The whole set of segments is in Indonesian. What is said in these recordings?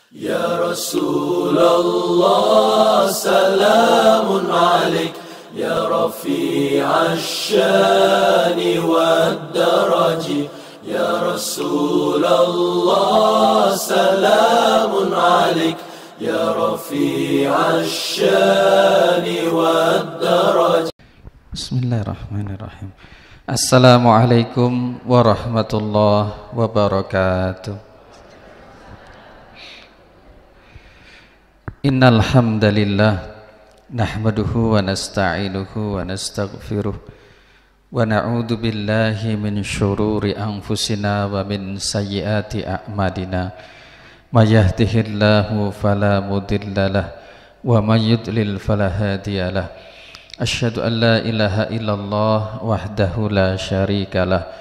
يا رسول الله سلام عليك يا رفيع الشان والدرج يا رسول الله سلام عليك يا رفيع الشان والدرج. Bismillahirrahmanirrahim. Assalamualaikum warahmatullahi wabarakatuh. Innal hamdalillah nahmaduhu wa nasta'inuhu wa nastaghfiruh wa na'udzu billahi min syururi anfusina wa min sayyiati a'malina. May yahdihillahu fala mudhillalah wa may yudlil fala hadiyalah. Asyhadu an la ilaha illallah wahdahu la syarikalah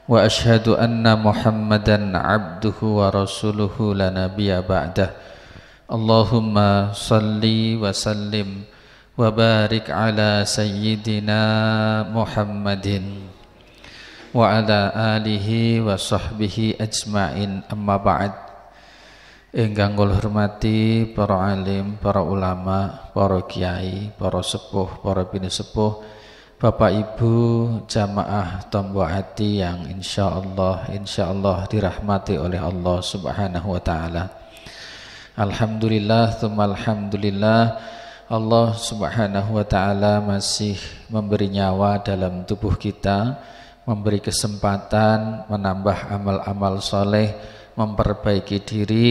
wa asyhadu anna Muhammadan abduhu wa rasuluhu la nabiyya ba'dah. Allahumma salli wa sallim wa barik ala sayyidina Muhammadin wa ala alihi wa sahbihi ajma'in, amma ba'd. Ingkang kula hormati para alim, para ulama, para kiai, para sepuh, para bini sepuh, Bapak Ibu jamaah Tombo Hati yang insyaallah dirahmati oleh Allah Subhanahu wa taala. Alhamdulillah, tsumma alhamdulillah, Allah Subhanahu wa taala masih memberi nyawa dalam tubuh kita, memberi kesempatan menambah amal-amal soleh, memperbaiki diri.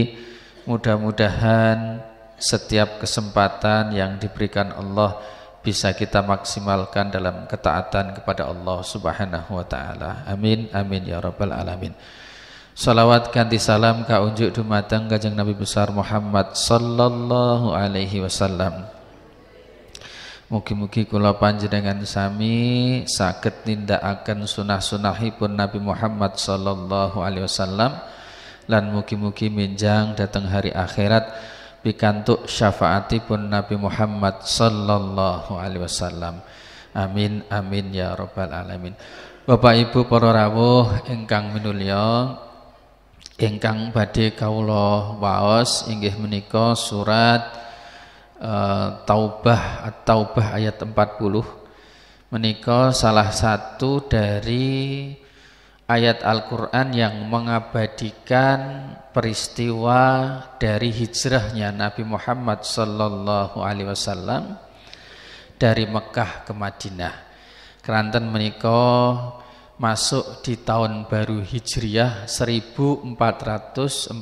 Mudah-mudahan setiap kesempatan yang diberikan Allah bisa kita maksimalkan dalam ketaatan kepada Allah Subhanahu wa taala. Amin amin ya rabbal alamin. Salawat kanthi salam kaunjuk dumateng Kanjeng Nabi besar Muhammad sallallahu alaihi wasallam. Mugi-mugi kula panjenengan sami saged nindakaken sunah-sunahipun Nabi Muhammad sallallahu alaihi wasallam lan mugi-mugi minjang dateng hari akhirat pikantuk syafaatipun Nabi Muhammad sallallahu alaihi wasallam. Amin amin ya rabbal alamin. Bapak Ibu para rawuh ingkang minulya, ingkang badhe kawula waos inggih menika surat Taubah At-Taubah ayat 40. Menika salah satu dari ayat Al-Qur'an yang mengabadikan peristiwa dari hijrahnya Nabi Muhammad sallallahu alaihi wasallam dari Mekah ke Madinah. Keranten menika masuk di tahun baru Hijriah 1444.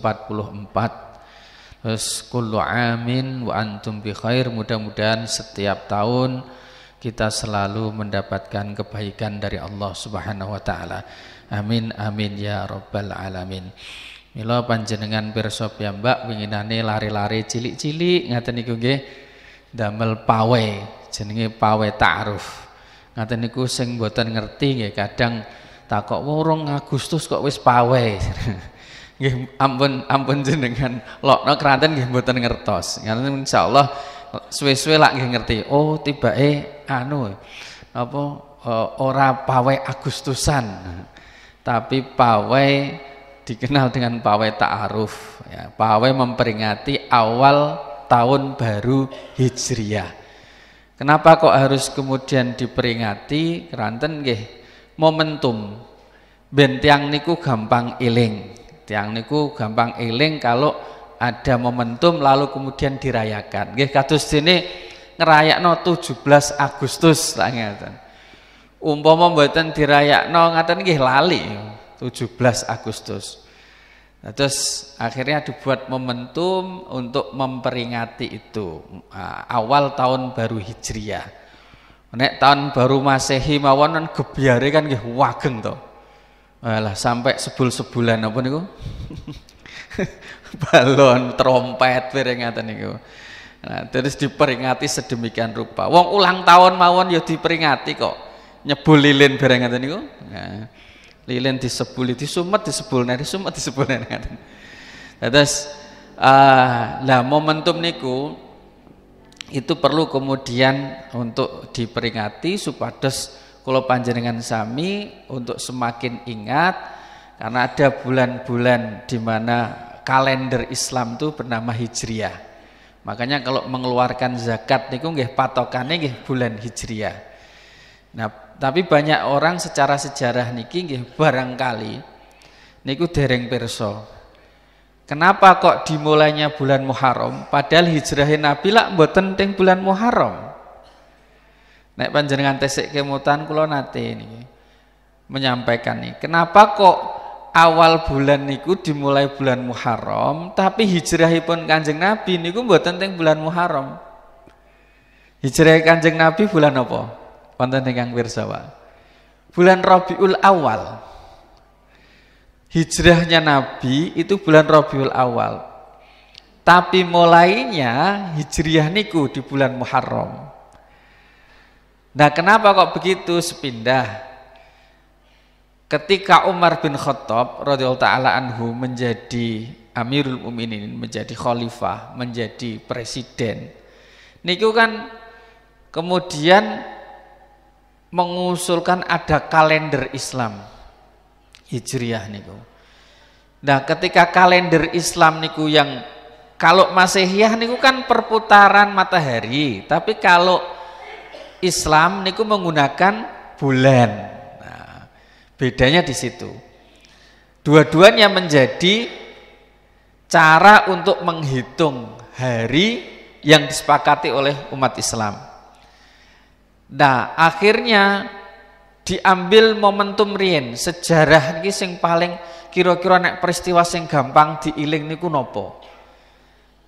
Terus kullu amin wa antum bi khair, mudah-mudahan setiap tahun kita selalu mendapatkan kebaikan dari Allah Subhanahu wa taala. Amin amin ya rabbal alamin. Mila panjenengan pirsa piyambak winginane lari-lari cilik-cilik ngaten niku nggih damel pawe, jenenge pawe ta'aruf. Ngaten niku sing mboten ngerti nggih kadang takok wong Agustus kok wis pawe. Nggih ampun jenengan lokno keranten nggih mboten ngertos. Ngaten insyaallah suwe-suwe lak nggih ngerti. Oh tibake ora pawe Agustusan. Tapi pawe dikenal dengan pawe ta'aruf ya. Pawe memperingati awal tahun baru Hijriah. Kenapa kok harus kemudian diperingati? Keranten nggih momentum. Ben tiang niku gampang eling. Tiang niku gampang eling kalau ada momentum lalu kemudian dirayakan. Nggih kados dene ngerayakno 17 Agustus lah ngaten. Umpama mboten dirayakno ngaten nggih lali 17 Agustus. Nah, terus akhirnya dibuat momentum untuk memperingati itu awal tahun baru Hijriah. Nek tahun baru Masehi mawon kan gebyare kan nggih wageng to. Alah sampai sebulan apa niku? Balon, trompet bareng ngaten niku. Nah, terus diperingati sedemikian rupa. Wong ulang tahun mawon ya diperingati kok. Nyebul lilin bareng ngaten niku. Nah, lilin disebuli, disumet disebulne, disumet disebulne ngaten. Terus lah momentum niku itu perlu kemudian untuk diperingati supados kula panjenengan sami untuk semakin ingat, karena ada bulan-bulan di mana kalender Islam itu bernama Hijriah. Makanya kalau mengeluarkan zakat niku nggih patokannya nggih bulan Hijriah. Nah, tapi banyak orang secara sejarah niki nggih barangkali niku dereng pirsa. Kenapa kok dimulainya bulan Muharram padahal hijrah Nabi lak mboten teng bulan Muharram. Nek panjenengan tesik kemutan kula nate niki menyampaikan nih, kenapa kok awal bulan niku dimulai bulan Muharram tapi hijrahipun Kanjeng Nabi niku mboten teng bulan Muharram. Hijrah Kanjeng Nabi bulan apa? Wonten ingkang pirsa, Pak. Bulan Rabiul Awal. Hijrahnya Nabi itu bulan Rabiul Awal. Tapi mulainya hijriah niku di bulan Muharram. Nah, kenapa kok begitu sepindah? Ketika Umar bin Khattab radhiyallahu taala anhu menjadi Amirul Mukminin, menjadi khalifah, menjadi presiden. Niku kan kemudian mengusulkan ada kalender Islam. Hijriah niku. Nah, ketika kalender Islam niku yang kalau Masehiyah niku kan perputaran matahari, tapi kalau Islam niku menggunakan bulan. Nah, bedanya di situ. Dua-duanya menjadi cara untuk menghitung hari yang disepakati oleh umat Islam. Nah, akhirnya diambil momentum riyen sejarah niki sing paling kira-kira nek peristiwa sing gampang diiling niku napa?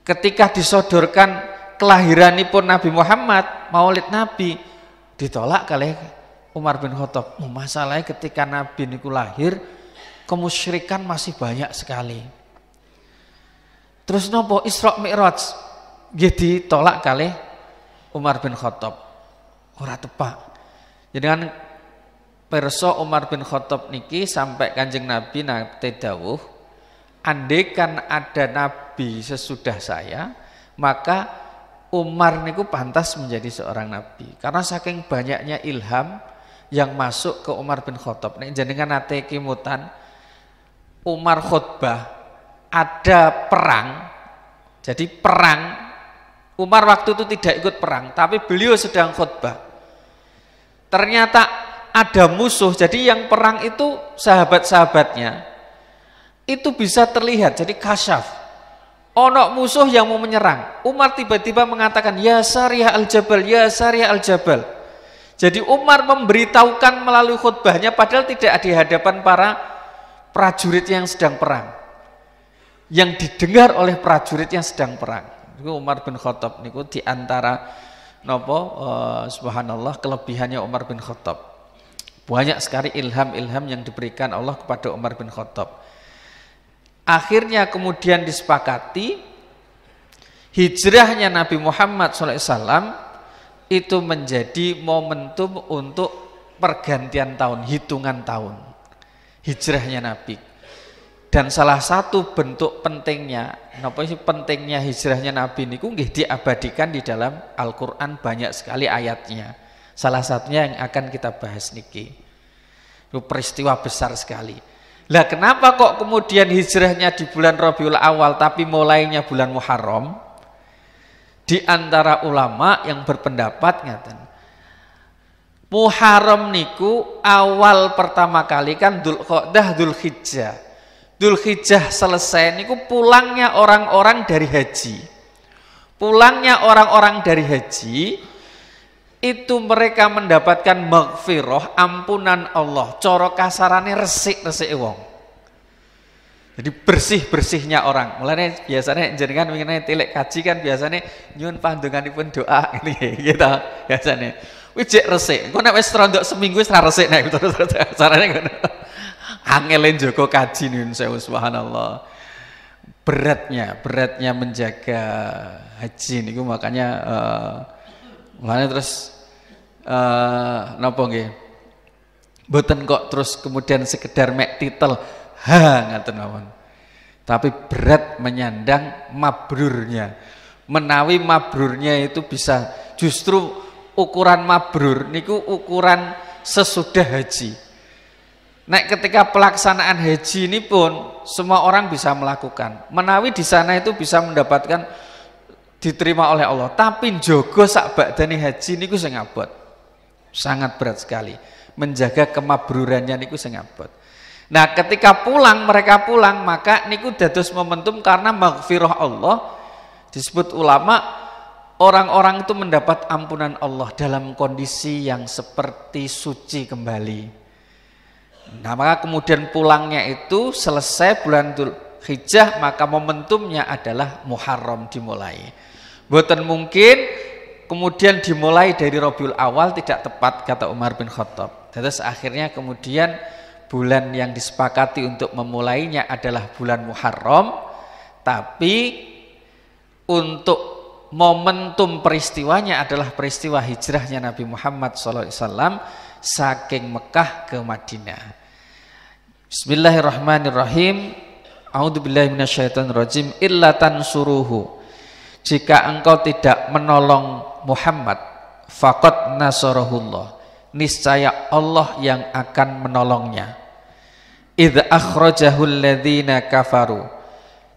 Ketika disodorkan kelahiranipun Nabi Muhammad, Maulid Nabi ditolak kalih Umar bin Khattab. Masalahnya ketika Nabi niku lahir kemusyrikan masih banyak sekali. Terus napa Isra Mi'raj nggih ditolak kalih Umar bin Khattab. Ora tepak. Jadi kan perso Umar bin Khattab niki sampai Kanjeng Nabi nate dawuh, andaikan ada nabi sesudah saya, maka Umar niku pantas menjadi seorang nabi. Karena saking banyaknya ilham yang masuk ke Umar bin Khattab. Nek jenengan nate kimutan Umar khutbah ada perang. Jadi perang Umar waktu itu tidak ikut perang, tapi beliau sedang khutbah. Ternyata ada musuh, jadi yang perang itu sahabat-sahabatnya itu bisa terlihat, jadi kasyaf. Ono musuh yang mau menyerang, Umar tiba-tiba mengatakan ya Sariyah al-Jabal, ya Sariyah al-Jabal. Jadi Umar memberitahukan melalui khutbahnya padahal tidak di hadapan para prajurit yang sedang perang, yang didengar oleh prajurit yang sedang perang. Itu Umar bin Khattab niku di antara subhanallah kelebihannya Umar bin Khattab. Banyak sekali ilham-ilham yang diberikan Allah kepada Umar bin Khattab. Akhirnya kemudian disepakati hijrahnya Nabi Muhammad SAW itu menjadi momentum untuk pergantian tahun, hitungan tahun hijrahnya Nabi. Dan salah satu bentuk pentingnya, pentingnya hijrahnya Nabi niku nggih diabadikan di dalam Al-Qur'an banyak sekali ayatnya. Salah satunya yang akan kita bahas niki. Itu peristiwa besar sekali. Lah kenapa kok kemudian hijrahnya di bulan Rabiul Awal tapi mulainya bulan Muharram? Di antara ulama yang berpendapat ngaten. Muharram niku awal pertama kali kan Dzulqa'dah, Dzulhijjah. Dzulhijjah selesai niku pulangnya orang-orang dari haji. Pulangnya orang-orang dari haji itu mereka mendapatkan maghfirah, ampunan Allah. Cara kasarane resik-resik wong. Jadi bersih-bersihnya orang. Mulane biasanya jenengan mengenai tilek kaji kan biasanya nyuwun pandonganipun doa ini gitu biasanya. Wis jek resik. Engko nek wis rondok seminggu wis ra resik nek terus carane ngono. Angelen Joko kaji nyuwun sewu subhanallah. Beratnya menjaga haji niku makanya mulane terus napa nggih? Mboten kok terus kemudian sekedar mek titel ngaten mawon. Tapi berat menyandang mabrurnya. Menawi mabrurnya itu bisa justru ukuran mabrur niku ukuran sesudah haji. Nek ketika pelaksanaan haji ini pun semua orang bisa melakukan. Menawi di sana itu bisa mendapatkan diterima oleh Allah. Tapi njogo sak badane haji niku sing abot. Sangat berat sekali. Menjaga kemabrurannya niku sing abot. Nah, ketika mereka pulang, maka niku dados momentum karena maghfirah Allah. Disebut ulama, orang-orang itu mendapat ampunan Allah dalam kondisi yang seperti suci kembali. Nah, maka kemudian pulangnya itu selesai bulan Dzulhijjah, maka momentumnya adalah Muharram dimulai. Mboten mungkin kemudian dimulai dari Rabiul Awal, tidak tepat kata Umar bin Khattab. Terus akhirnya kemudian bulan yang disepakati untuk memulainya adalah bulan Muharram, tapi untuk momentum peristiwanya adalah peristiwa hijrahnya Nabi Muhammad SAW saking Mekah ke Madinah. Bismillahirrahmanirrahim. A'udzubillahi minasyaitonirrajim. Illa tansuruhu. Jika engkau tidak menolong Muhammad, faqad nasarahullah. Niscaya Allah yang akan menolongnya. Idz akhrajahul ladzina kafaru.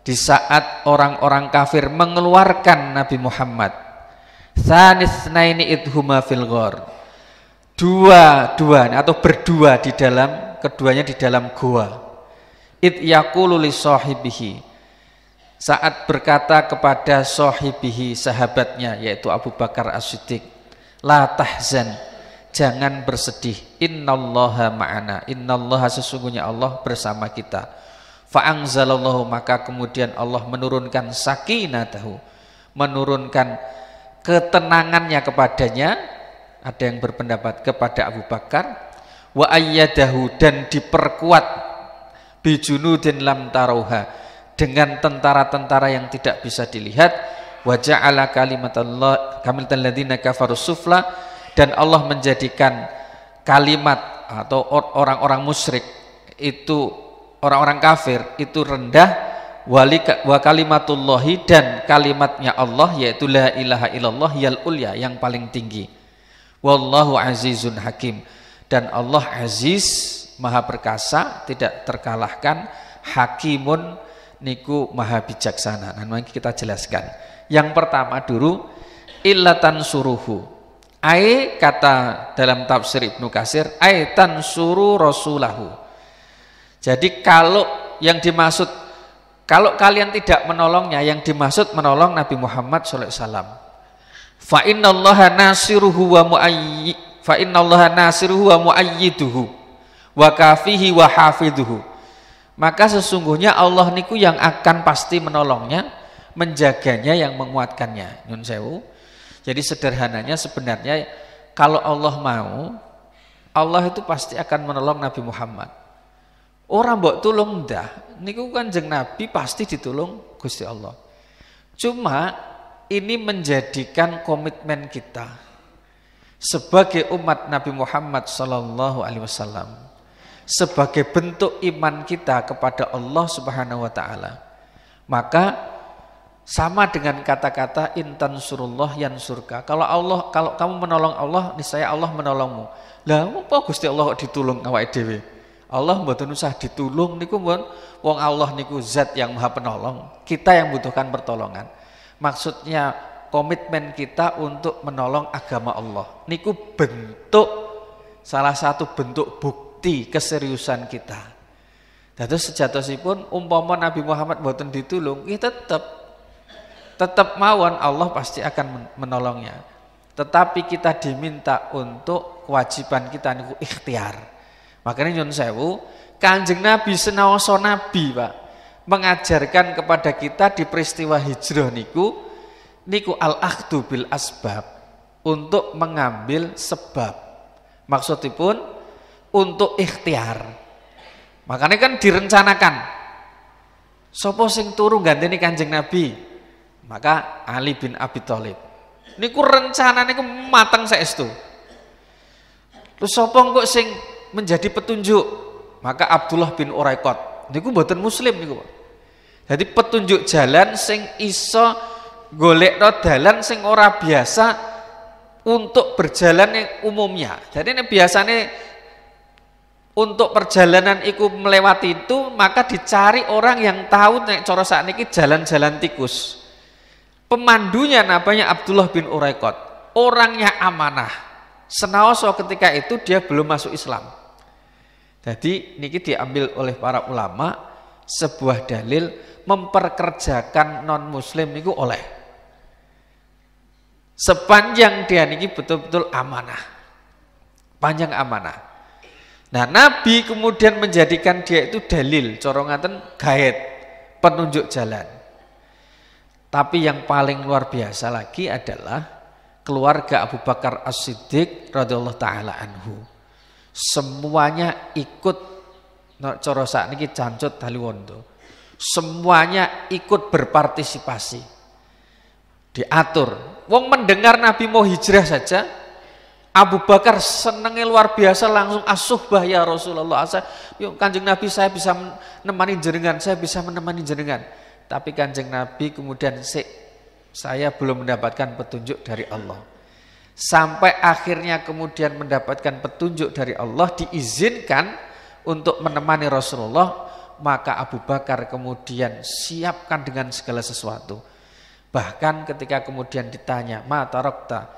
Di saat orang-orang kafir mengeluarkan Nabi Muhammad. Tsanitsnaini idhuma fil ghar. Dua atau berdua di dalam, keduanya di dalam goa. Id yaqulu li sahibihi, saat berkata kepada sahibihi, sahabatnya yaitu Abu Bakar As-Siddiq, la tahzan, jangan bersedih, innallaha ma'ana, innallaha sesungguhnya Allah bersama kita. Fa anzalallahu, maka kemudian Allah menurunkan sakinatahu, menurunkan ketenangannya kepadanya. Ada yang berpendapat kepada Abu Bakar, wa ayyadahu, dan diperkuat bijunudin lam tarauha, dengan tentara-tentara yang tidak bisa dilihat, wa ja'ala kalimatallah kamiltal ladzina kafaru sufla, dan Allah menjadikan kalimat atau orang-orang musyrik itu, orang-orang kafir itu rendah, wa kalimatullahi, dan kalimatnya Allah yaitu la ilaha illallah yal ulya, yang paling tinggi. Wallahu azizun hakim, dan Allah aziz, maha perkasa, tidak terkalahkan, hakimun, niku maha bijaksana. Nah, mari kita jelaskan. Yang pertama dulu, illatan suruhu. Ai, kata dalam tafsir Ibnu Katsir, ai tansuru rasulahu. Jadi kalau yang dimaksud, kalau kalian tidak menolongnya, yang dimaksud menolong Nabi Muhammad SAW. Fa innallaha nasiruhu wa muayyiduhu wa kafihi wa hafidhuhu. Maka sesungguhnya Allah niku yang akan pasti menolongnya, menjaganya, yang menguatkannya. Nyun sewu. Jadi sederhananya sebenarnya kalau Allah mau, Allah itu pasti akan menolong Nabi Muhammad. Orang mbok tulung ndah, niku Kanjeng Nabi pasti ditulung Gusti Allah. Cuma ini menjadikan komitmen kita sebagai umat Nabi Muhammad SAW, sebagai bentuk iman kita kepada Allah Subhanahu wa taala. Maka sama dengan kata-kata intan surullah yansurka. Kalau kamu menolong Allah, niscaya Allah menolongmu. Lah apa Gusti Allah ditulung awake dhewe? Allah mboten usah ditulung niku pun wong Allah niku zat yang Maha Penolong. Kita yang butuhkan pertolongan. Maksudnya komitmen kita untuk menolong agama Allah. Niku bentuk, salah satu bentuk bukti keseriusan kita. Dados sejatosipun umpama Nabi Muhammad mboten ditulung, kita tetap mawon Allah pasti akan menolongnya. Tetapi kita diminta untuk kewajiban kita niku ikhtiar. Makanya nyun sewu, Kanjeng Nabi senaoso Nabi, Pak, mengajarkan kepada kita di peristiwa hijrah niku al-akhdu bil asbab, untuk mengambil sebab. Maksudipun untuk ikhtiar. Makanya kan direncanakan. Sopo sing turu ganteni Kanjeng Nabi? Maka Ali bin Abi Thalib. Niku rencana niku mateng saestu. Terus sopo kok sing menjadi petunjuk? Maka Abdullah bin Uraiqat. Niku mboten muslim niku. Jadi petunjuk jalan sing iso golekno dalan sing ora biasa untuk berjalan yang umumnya. Jadi ini biasanya untuk perjalanan iku melewati itu, maka dicari orang yang tahu nek cara sakniki jalan-jalan tikus. Pemandunya namanya Abdullah bin Uraikot, orangnya amanah. Senaoso ketika itu dia belum masuk Islam. Jadi niki diambil oleh para ulama sebuah dalil memperkerjakan non muslim niku oleh. Sepanjang dia niki betul-betul amanah. Panjang amanah. Nah, Nabi kemudian menjadikan dia itu dalil, corongaten gaet, penunjuk jalan. Tapi yang paling luar biasa lagi adalah keluarga Abu Bakar As-Siddiq radhiyallahu taala anhu. Semuanya ikut cara sakniki cancut Haliwondo. Semuanya ikut berpartisipasi. Diatur. Wong mendengar Nabi mau hijrah saja, Abu Bakar senengnya luar biasa, langsung asuhbah ya Rasulullah. Yuk Kanjeng Nabi, saya bisa menemani jenengan, saya bisa menemani jenengan. Tapi Kanjeng Nabi kemudian saya belum mendapatkan petunjuk dari Allah. Sampai akhirnya kemudian mendapatkan petunjuk dari Allah, diizinkan untuk menemani Rasulullah, maka Abu Bakar kemudian siapkan dengan segala sesuatu. Bahkan ketika kemudian ditanya, ma tarakta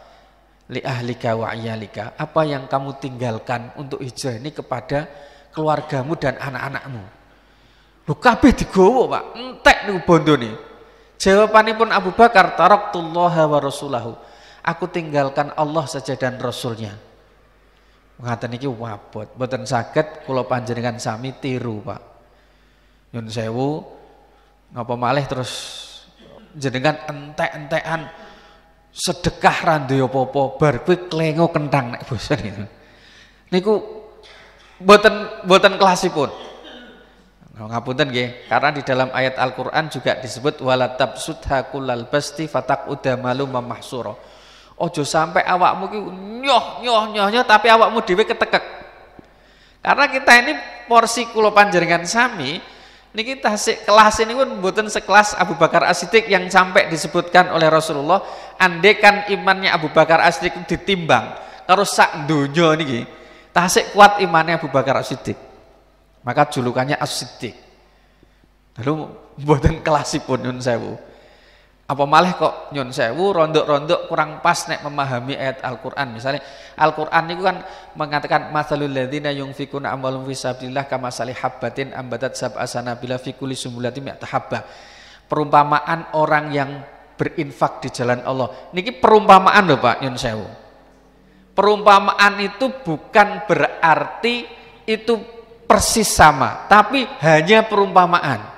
li ahlika wa iyalika, apa yang kamu tinggalkan untuk hijrah ini kepada keluargamu dan anak-anakmu? Lho kabeh digowo, Pak. Entek niku bondone. Jawabanipun Abu Bakar, taraktullaha wa rasulahu. Aku tinggalkan Allah saja dan Rasulnya. Ngaten iki wabot, mboten saged kula panjenengan sami tiru, Pak. Nyun sewu, napa malih terus jenengan entek-entekan sedekah randu apa-apa bar kuwi klengo kentang nek bosen itu. Niku mboten kelasipun. Ngapunten nggih, karena di dalam ayat Al-Qur'an juga disebut wala tabsudha kullal basti fataquda malum mahsura. Ojo sampai awakmu ki nyoh tapi awakmu dhewe ketekek. Karena kita ini porsi kula panjenengan sami niki tasik kelas ini pun mboten sekelas Abu Bakar As-Siddiq yang sampai disebutkan oleh Rasulullah, andekan imannya Abu Bakar As-Siddiq ditimbang karo sak donya niki, tasik kuat imannya Abu Bakar As-Siddiq. Maka julukannya As-Siddiq. Lalu mboten kelasipun nyun sewu. Apa malah kok nyun sewu rondok-rondok kurang pas nek memahami ayat Al-Qur'an. Misalnya Al-Qur'an itu kan mengatakan matsalul ladzina yunfikuna amwalahum fi sabilillah kamasali habbatin ambatat sab'a sanabila fi kulli sumbulatin mi'ata habbah. Perumpamaan orang yang berinfak di jalan Allah. Niki perumpamaan lho Pak nyun sewu. Perumpamaan itu bukan berarti itu persis sama, tapi hanya perumpamaan.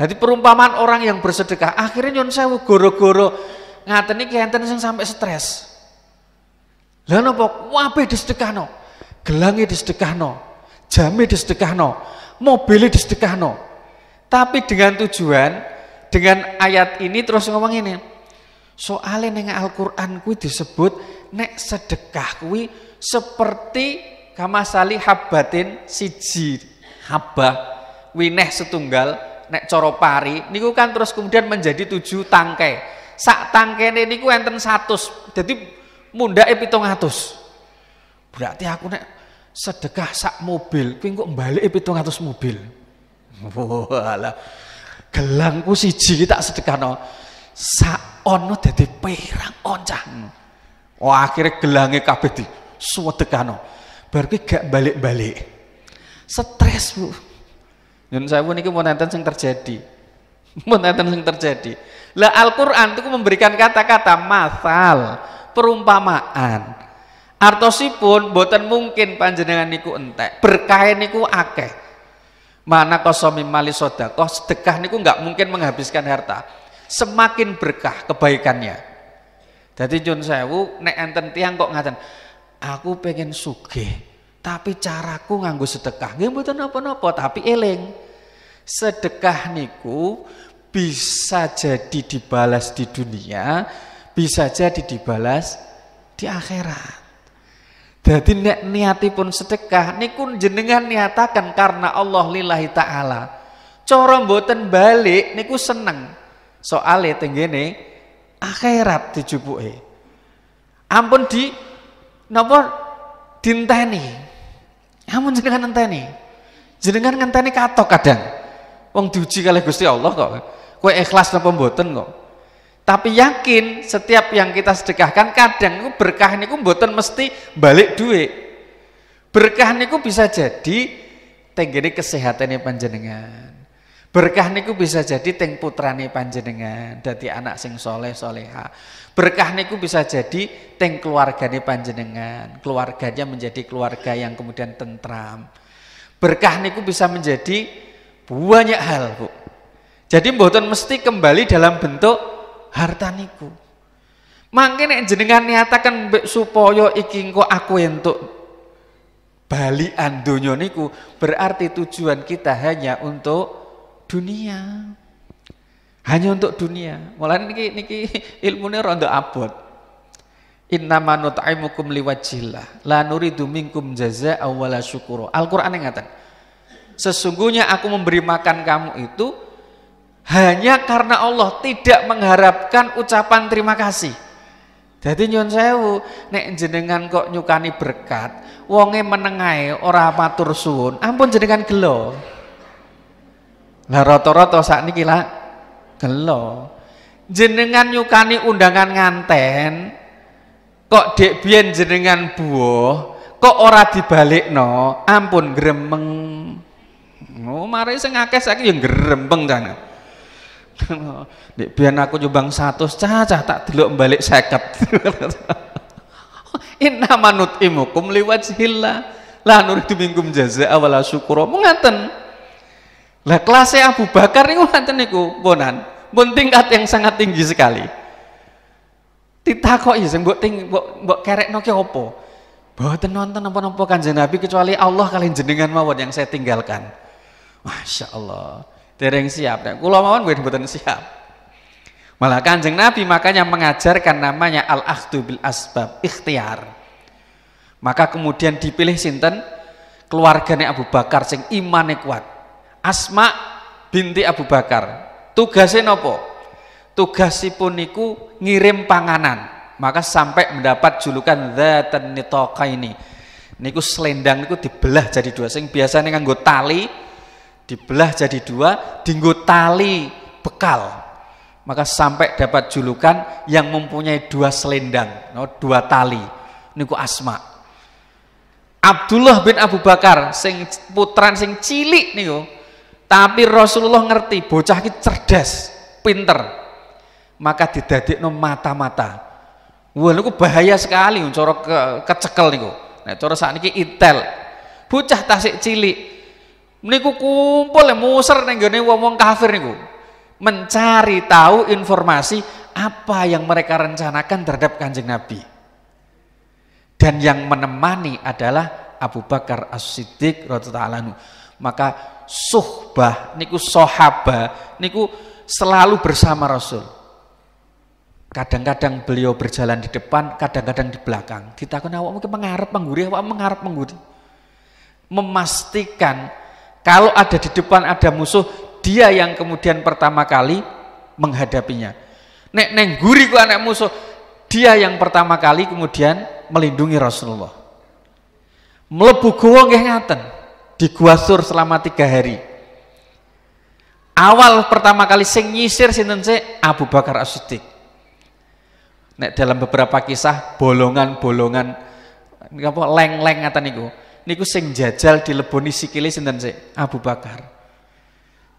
Jadi perumpamaan orang yang bersedekah, akhirnya nyun sewu goro-goro ngaten iki enten sing sampai stres. Lah napa wape disedekahno? Gelange disedekahno, jame disedekahno, mobile disedekahno. Tapi dengan tujuan, dengan ayat ini terus ngomong ini. Soale ning Al-Qur'an kuwi disebut nek sedekah kuwi seperti kamasali habbatin siji habbah wineh setunggal. Nek coro pari niku kan terus kemudian menjadi 7 tangkai. Sak tangkene niku enten 100. Jadi mundhake 700. Berarti aku nek sedekah sak mobil kuwi kok mbalike 700 mobil. Walah. Gelangku siji tak sedekahno. Sak ono dadi pirang oncah. Oh akhirnya gelange kabeh di sedekahno. Bar kuwi gak balik-balik. Stres, Bu. Nyun sewu niki mun enten sing terjadi. Mun enten sing terjadi. Lah Al-Qur'an itu memberikan kata-kata masal, perumpamaan. Artosipun boten mungkin panjenengan niku entek. Berkah niku akeh. Mana qasami mali sedekah, sedekah niku enggak mungkin menghabiskan harta. Semakin berkah kebaikannya. Dadi nyun sewu nek enten tiyang kok ngaten, aku pengen sugih. Tapi caraku nganggo sedekah nggih mboten napa-napa, tapi eling. Sedekah niku bisa jadi dibalas di dunia, bisa jadi dibalas di akhirat. Jadi nek niatipun sedekah niku jenengan niatakan karena Allah lillahi taala. Cara mboten balik niku seneng. Soale tenggene akhirat dijupuke. Ampun di napa dinteni. Amun jenengan ngenteni. Jenengan ngenteni katok kadang. Wong diuji kalih Gusti Allah kok. Kowe ikhlas napa mboten kok. Tapi yakin setiap yang kita sedekahkan kadang niku berkah niku mboten mesti balik duit. Berkah niku bisa jadi tenggene kesehatane panjenengan. Berkah niku bisa jadi teng putrane panjenengan dadi anak sing soleh soleha. Berkah niku bisa jadi teng keluargane panjenengan, keluarganya menjadi keluarga yang kemudian tentram. Berkah niku bisa menjadi banyak hal, Bu. Jadi mboten mesti kembali dalam bentuk harta niku. Mangke nek jenengan niataken supaya iki engko aku entuk balikan donya niku, berarti tujuan kita hanya untuk dunia. Hanya untuk dunia. Mulane niki ilmune rada abot. Innama nut'imukum liwajhillah la nuridu minkum jazaa'a wala syukura. Al-Qur'an ngaten. Sesungguhnya aku memberi makan kamu itu hanya karena Allah, tidak mengharapkan ucapan terima kasih. Jadi nyun sewu, nek jenengan kok nyukani berkat, wonge menengae ora matur suwun, ampun jenengan gelo. Lah rata-rata sakniki lah gelo. Jenengan nyukani undangan nganten, kok dek biyen jenengan buah, kok ora dibalikno, ampun gremeng. Oh, mari sing akeh saiki ya grembeng jane. Dek biyen aku nyumbang 100, cacah tak delok balik 50. Inna manutimukum liwajhillah la nuridu minkum jazaa'a wala syukura. Mengaten. Lah kelasnya Abu Bakar niku ngaten niku, ponan. Pun tingkat yang sangat tinggi sekali. Ditakoki sing mbok kerekno ki apa? Mboten nonton napa-napa Kanjeng Nabi kecuali Allah kalian jenengan mawon yang saya tinggalkan. Masya Allah. Dereng siap. Nek kula mawon mboten siap. Malah Kanjeng Nabi makanya mengajarkan namanya al-akhdhu bil asbab, ikhtiar. Maka kemudian dipilih sinten? Keluargane Abu Bakar sing imane kuat. Asma binti Abu Bakar. Tugasnya nopo? Tugasipun niku ngirim panganan. Maka sampai mendapat julukan dzatan nitaqaini. Niku selendang niku dibelah jadi dua. Sing biasanya nganggo tali dibelah jadi dua, dienggo tali bekal. Maka sampai dapat julukan yang mempunyai dua selendang, dua tali. Niku Asma. Abdullah bin Abu Bakar sing putran sing cilik niku. Tapi Rasulullah ngerti bocah iki cerdas, pinter. Maka didadekno mata-mata. Wah niku bahaya sekali cara kecekel niku. Nek cara sakniki intel. Bocah tasik cilik niku kumpul muser ning gone wong-wong kafir niku. Mencari tahu informasi apa yang mereka rencanakan terhadap Kanjeng Nabi. Dan yang menemani adalah Abu Bakar As-Siddiq radhiyallahu anhu. Maka suhbah niku sahabat niku selalu bersama Rasul. Kadang-kadang beliau berjalan di depan, kadang-kadang di belakang. Ditakoni awak mungkin mengarep mengguri, awak mengarep mengguri. Memastikan kalau ada di depan ada musuh, dia yang kemudian pertama kali menghadapinya. Nek neng guri ku anak musuh, dia yang pertama kali kemudian melindungi Rasulullah. Mlebu gowo nggih ngaten. Di Gua Sur selama 3 hari. Awal pertama kali sing nyisir sinten sih? Abu Bakar As-Siddiq. Nek dalam beberapa kisah bolongan-bolongan apa leng-leng ngaten niku. Niku sing jajal dileboni sikile sinten sih? Abu Bakar.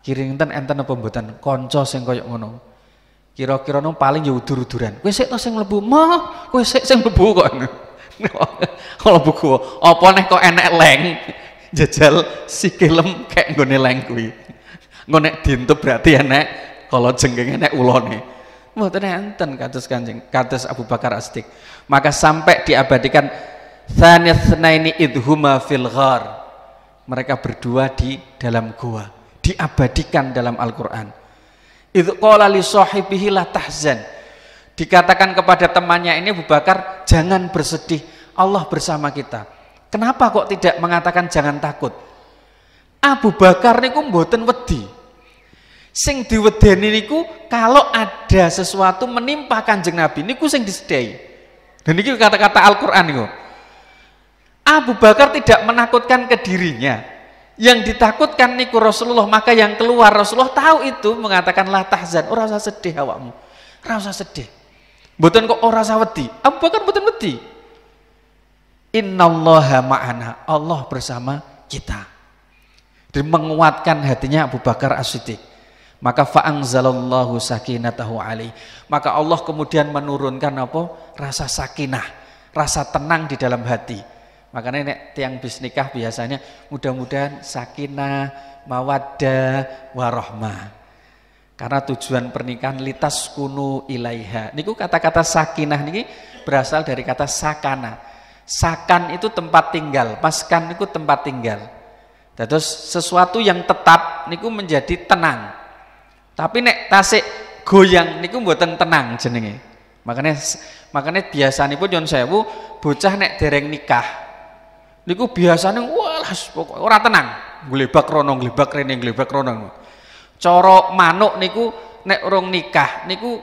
Kirinten enten apa mboten? Kanca sing kaya ngono. Kira-kira no paling ya udur-uduran. Kowe sik to sing mlebu. Mah, kowe sik sing mlebu kok. Kalau buku apa nek kok enek leng? Jajal sikilem kayak nggone leng kuwi. Engko nek dientep berarti enek kalau jengking enek ulone. Mboten enten kados Kanjeng kados Abu Bakar As-Siddiq. Maka sampai diabadikan tsanitsnaini idhuma fil ghar. Mereka berdua di dalam gua, diabadikan dalam Al-Qur'an. Idz qala li sahibihi la tahzan. Dikatakan kepada temannya ini Abu Bakar, jangan bersedih, Allah bersama kita. Kenapa kok tidak mengatakan jangan takut? Abu Bakar niku mboten wedi. Sing diwedeni niku kalau ada sesuatu menimpa Kanjeng Nabi niku sing disedai. Dan niki kata-kata Al-Qur'an niku. Abu Bakar tidak menakutkan ke dirinya, yang ditakutkan niku Rasulullah. Maka yang keluar Rasulullah tahu itu, mengatakan la tahzan, ora usah sedih awakmu, ora usah sedih. Mboten kok ora usah wedi. Abu Bakar mboten wedi. Innallaha ma'ana, Allah bersama kita. Dan menguatkan hatinya Abu Bakar As-Siddiq. Maka fa'anzalallahu sakinatahu alaih. Maka Allah kemudian menurunkan apa? Rasa sakinah, rasa tenang di dalam hati. Makanya nek tiang bis nikah biasanya mudah-mudahan sakinah, mawaddah, warahmah. Karena tujuan pernikahan litas kunu ilaiha. Niku kata-kata sakinah niki berasal dari kata sakana. Sakan itu tempat tinggal, maskan niku tempat tinggal. Terus sesuatu yang tetap niku menjadi tenang. Tapi nek tasik goyang niku mboten tenang jenenge. Makanya biasanya pun Yon Sewu bocah nek dereng nikah niku biasanya walas pokok ora tenang, glebak rono glebak rene glebak rono. Cara manuk niku nek urung nikah niku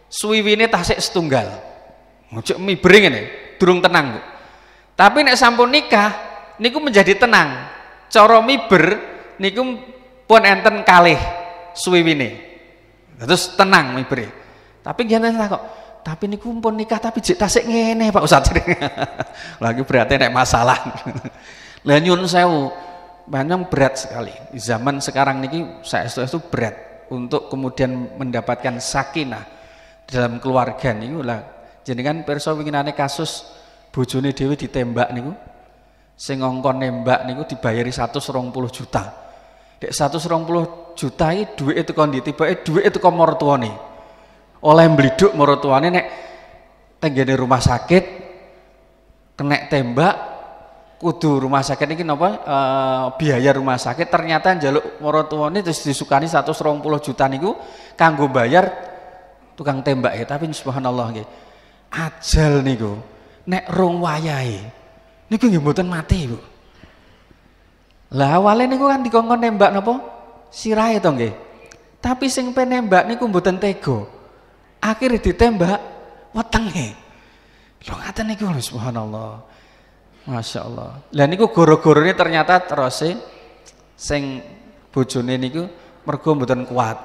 suwiwine tasik setunggal. Ojo mibreng ngene, durung tenang, Bu. Tapi nek sampun nikah niku menjadi tenang. Cara miber niku pun enten kalih suwiwine. Terus tenang mibere. Tapi jangan kok. Tapi niku pun nikah tapi jek tasik ngene Pak Ustaz. Lagi berarti nek masalah. Lah nyun sewu, banyak berat sekali. Di zaman sekarang niki saestu berat untuk kemudian mendapatkan sakinah dalam keluarga niku lah. Jenengan pirsa winginane kasus bojone dhewe ditembak niku. Sing ngongkon nembak niku dibayari 120 juta. Dek 120 juta iki dhuwite teko ndi? Tibake dhuwite teko martuwane. Oleh mbliduk martuane nek tenggene rumah sakit kena tembak kudu rumah sakit iki napa biaya rumah sakit ternyata njaluk martuane terus disukani 120 juta niku kanggo bayar tukang tembak ya. Tapi subhanallah nggih ajal niku nek rong wayahe niku nggih mboten mati Bu. Lah awale niku kan dikongkon nembak napa sirahe to nggih. Tapi sing penembak niku mboten tega. Akhirnya ditembak wetenge. Lho ngaten niku lho subhanallah. Masya Allah. Lah niku goro-gorone ternyata terus sing bojone niku mergo mboten kuat.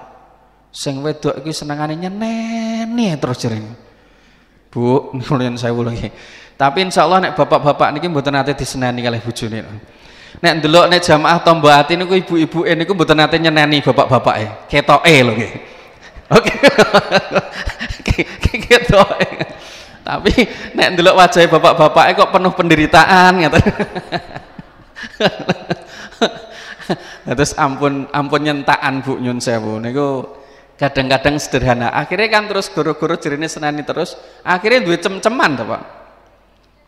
Sing wedok iki senengane nyeneni terus jering. Bu, nuwun sewu lho nggih. Tapi insyaallah nek bapak-bapak niki mboten nate diseneni kalih bojone. Nek ndelok nek jamaah tombo ati niku ibu-ibuke niku mboten nate nyeneni bapak-bapake. Ketoke lho nggih. Oke. Gitu. Tapi nek ndelok wajah bapak-bapake kok penuh penderitaan ngaten. Terus ampun nyentakan Bu nyun sewu niku kadang-kadang sederhana. Akhirnya kan terus guru-guru jerine senani terus. Akhirnya duwe cem-ceman to, Pak.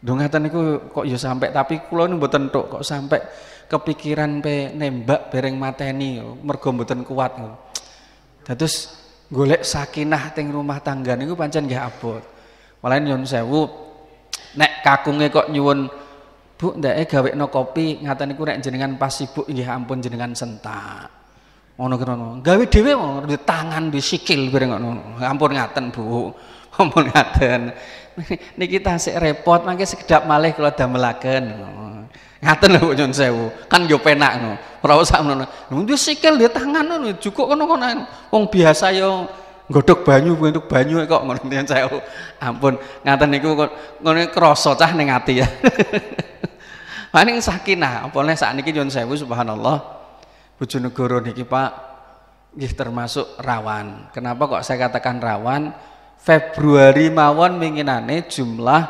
Lho ngaten niku kok ya sampai tapi kula niku mboten tok kok sampai kepikiran pe nembak bereng mateni mergo mboten kuat. Terus golek sakinah teng rumah tangga niku pancen nggih abot. Malah nyun sewu nek kakunge kok nyuwun Bu ndake gawekno kopi ngaten niku nek jenengan pas sibuk nggih ampun jenengan sentak. Ngono kene. Gawe dhewe di tangan di sikil bareng ngono. Ampun ngaten Bu. Ampun ngaten. Niki tasik repot mangke sekedap malih kula damelaken. Ngaten lho nyun sewu. Kan yo penak ngono. Ora usah ngono. Ndi sikil di tangan ngono cukup kono-kono. Wong biasa yo nggodhog banyu untuk banyu kok ngono nyun sewu. Ampun ngaten niku ngono krasa cah ning ati ya. Paling sakinah apane sakniki nyun sewu subhanallah. Bojonegoro niki Pak nggih termasuk rawan. Kenapa kok saya katakan rawan? Februari mawon winginane jumlah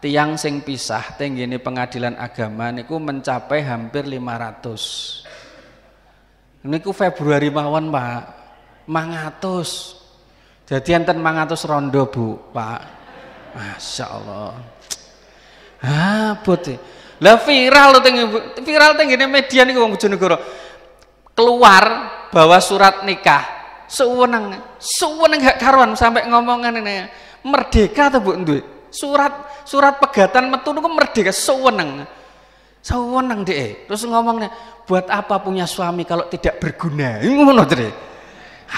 tiang sing pisah tenggene pengadilan agama niku mencapai hampir 500. Niku Februari mawon Pak, 500. Jadi enten 500 rondo Bu, Pak. Masya Allah. Abot. Lah viral tenggene media niku wong Bojonegoro. Keluar bawa surat nikah. Suweneng gak karuan sampai ngomongan ini merdeka tuh Bu duwe. Surat pegatan metu niku merdeka suweneng deh. Terus ngomongnya buat apa punya suami kalau tidak berguna? Ngono deh.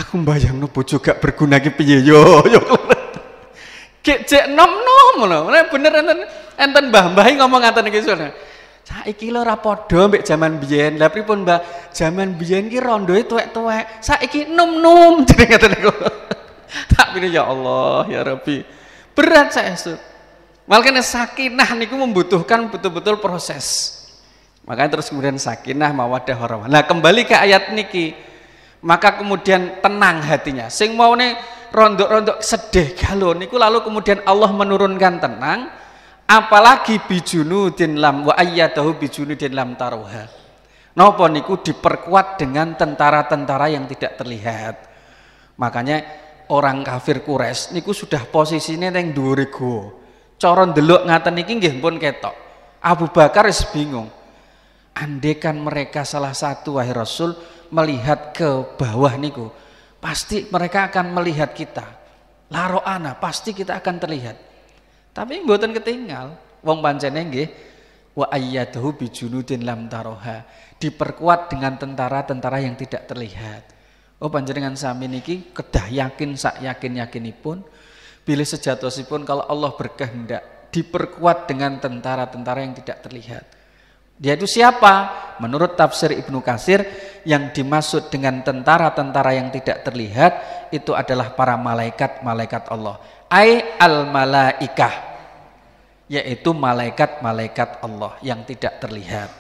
Aku mbayangno bojo gak berguna ki piye yo. Cek nom-nom lho. Bener enten mbah-mbah ngomong ngaten iki sono. Saiki lho ora padha mbek jaman biyen. Lah pripun, Mbak? Jaman biyen ki rondoe tuwek-tuwek. Saiki num-num jenenge ngoten niku. Tak pikir ya Allah, ya Rabbi. Berat saestu. Makanya sakinah niku membutuhkan betul-betul proses. Makanya terus kemudian sakinah mawaddah warahmah. Nah, kembali ke ayat niki. Maka kemudian tenang hatinya. Sing maune rondok-rondok sedih galau niku lalu kemudian Allah menurunkan tenang. Apalagi bijunudin lam wa ayyadahu bijunudin lam taruha. Napa niku diperkuat dengan tentara-tentara yang tidak terlihat. Makanya orang kafir Quraisy niku sudah posisinya teng dhuwure goa. Cara ndelok ngaten niki nggih pun ketok. Abu Bakar wis bingung. Andekan mereka salah satu wahai Rasul melihat ke bawah niku, pasti mereka akan melihat kita. Laro ana pasti kita akan terlihat. Tapi mboten ketinggal. Wong pancene nggih wa ayyadahu bijunudin lam taroha. Diperkuat dengan tentara-tentara yang tidak terlihat. Oh panjenengan sami niki kedah yakin sak yakin-yakinipun bilih sejatosipun kalau Allah berkehendak diperkuat dengan tentara-tentara yang tidak terlihat. Dia itu siapa? Menurut tafsir Ibnu Katsir yang dimaksud dengan tentara-tentara yang tidak terlihat itu adalah para malaikat-malaikat Allah. Ai al-malaikah, yaitu malaikat-malaikat Allah yang tidak terlihat.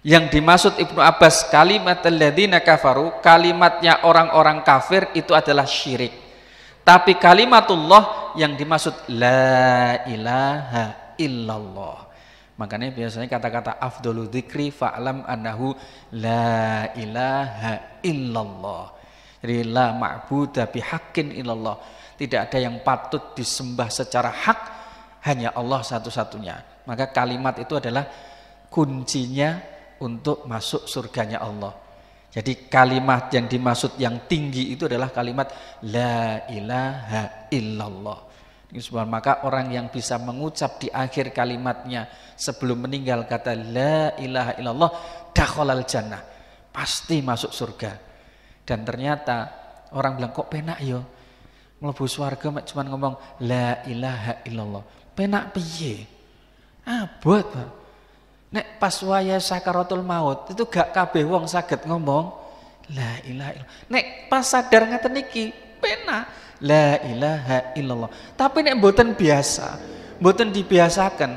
Yang dimaksud Ibnu Abbas kalimatul ladzina kafaru, kalimatnya orang-orang kafir itu adalah syirik. Tapi kalimatullah yang dimaksud la ilaha illallah. Makanya biasanya kata-kata afdhalu dzikri fa'lam annahu la ilaha illallah. Jadi la ma'budu bihaqqin illallah. Tidak ada yang patut disembah secara hak, hanya Allah satu-satunya. Maka kalimat itu adalah kuncinya untuk masuk surganya Allah. Jadi kalimat yang dimaksud yang tinggi itu adalah kalimat la ilaha illallah. Maka orang yang bisa mengucap di akhir kalimatnya sebelum meninggal kata la ilaha illallah dakhalal jannah, pasti masuk surga. Dan ternyata orang bilang kok penak yo mlebu swarga mek cuman ngomong la ilaha illallah. Penak piye? Abot, Pak. Nek pas waya sakaratul maut itu gak kabeh wong saged ngomong la ilaha illallah. Nek pas sadar ngaten niki penak la ilaha illallah. Tapi nek mboten biasa, mboten dibiasakan.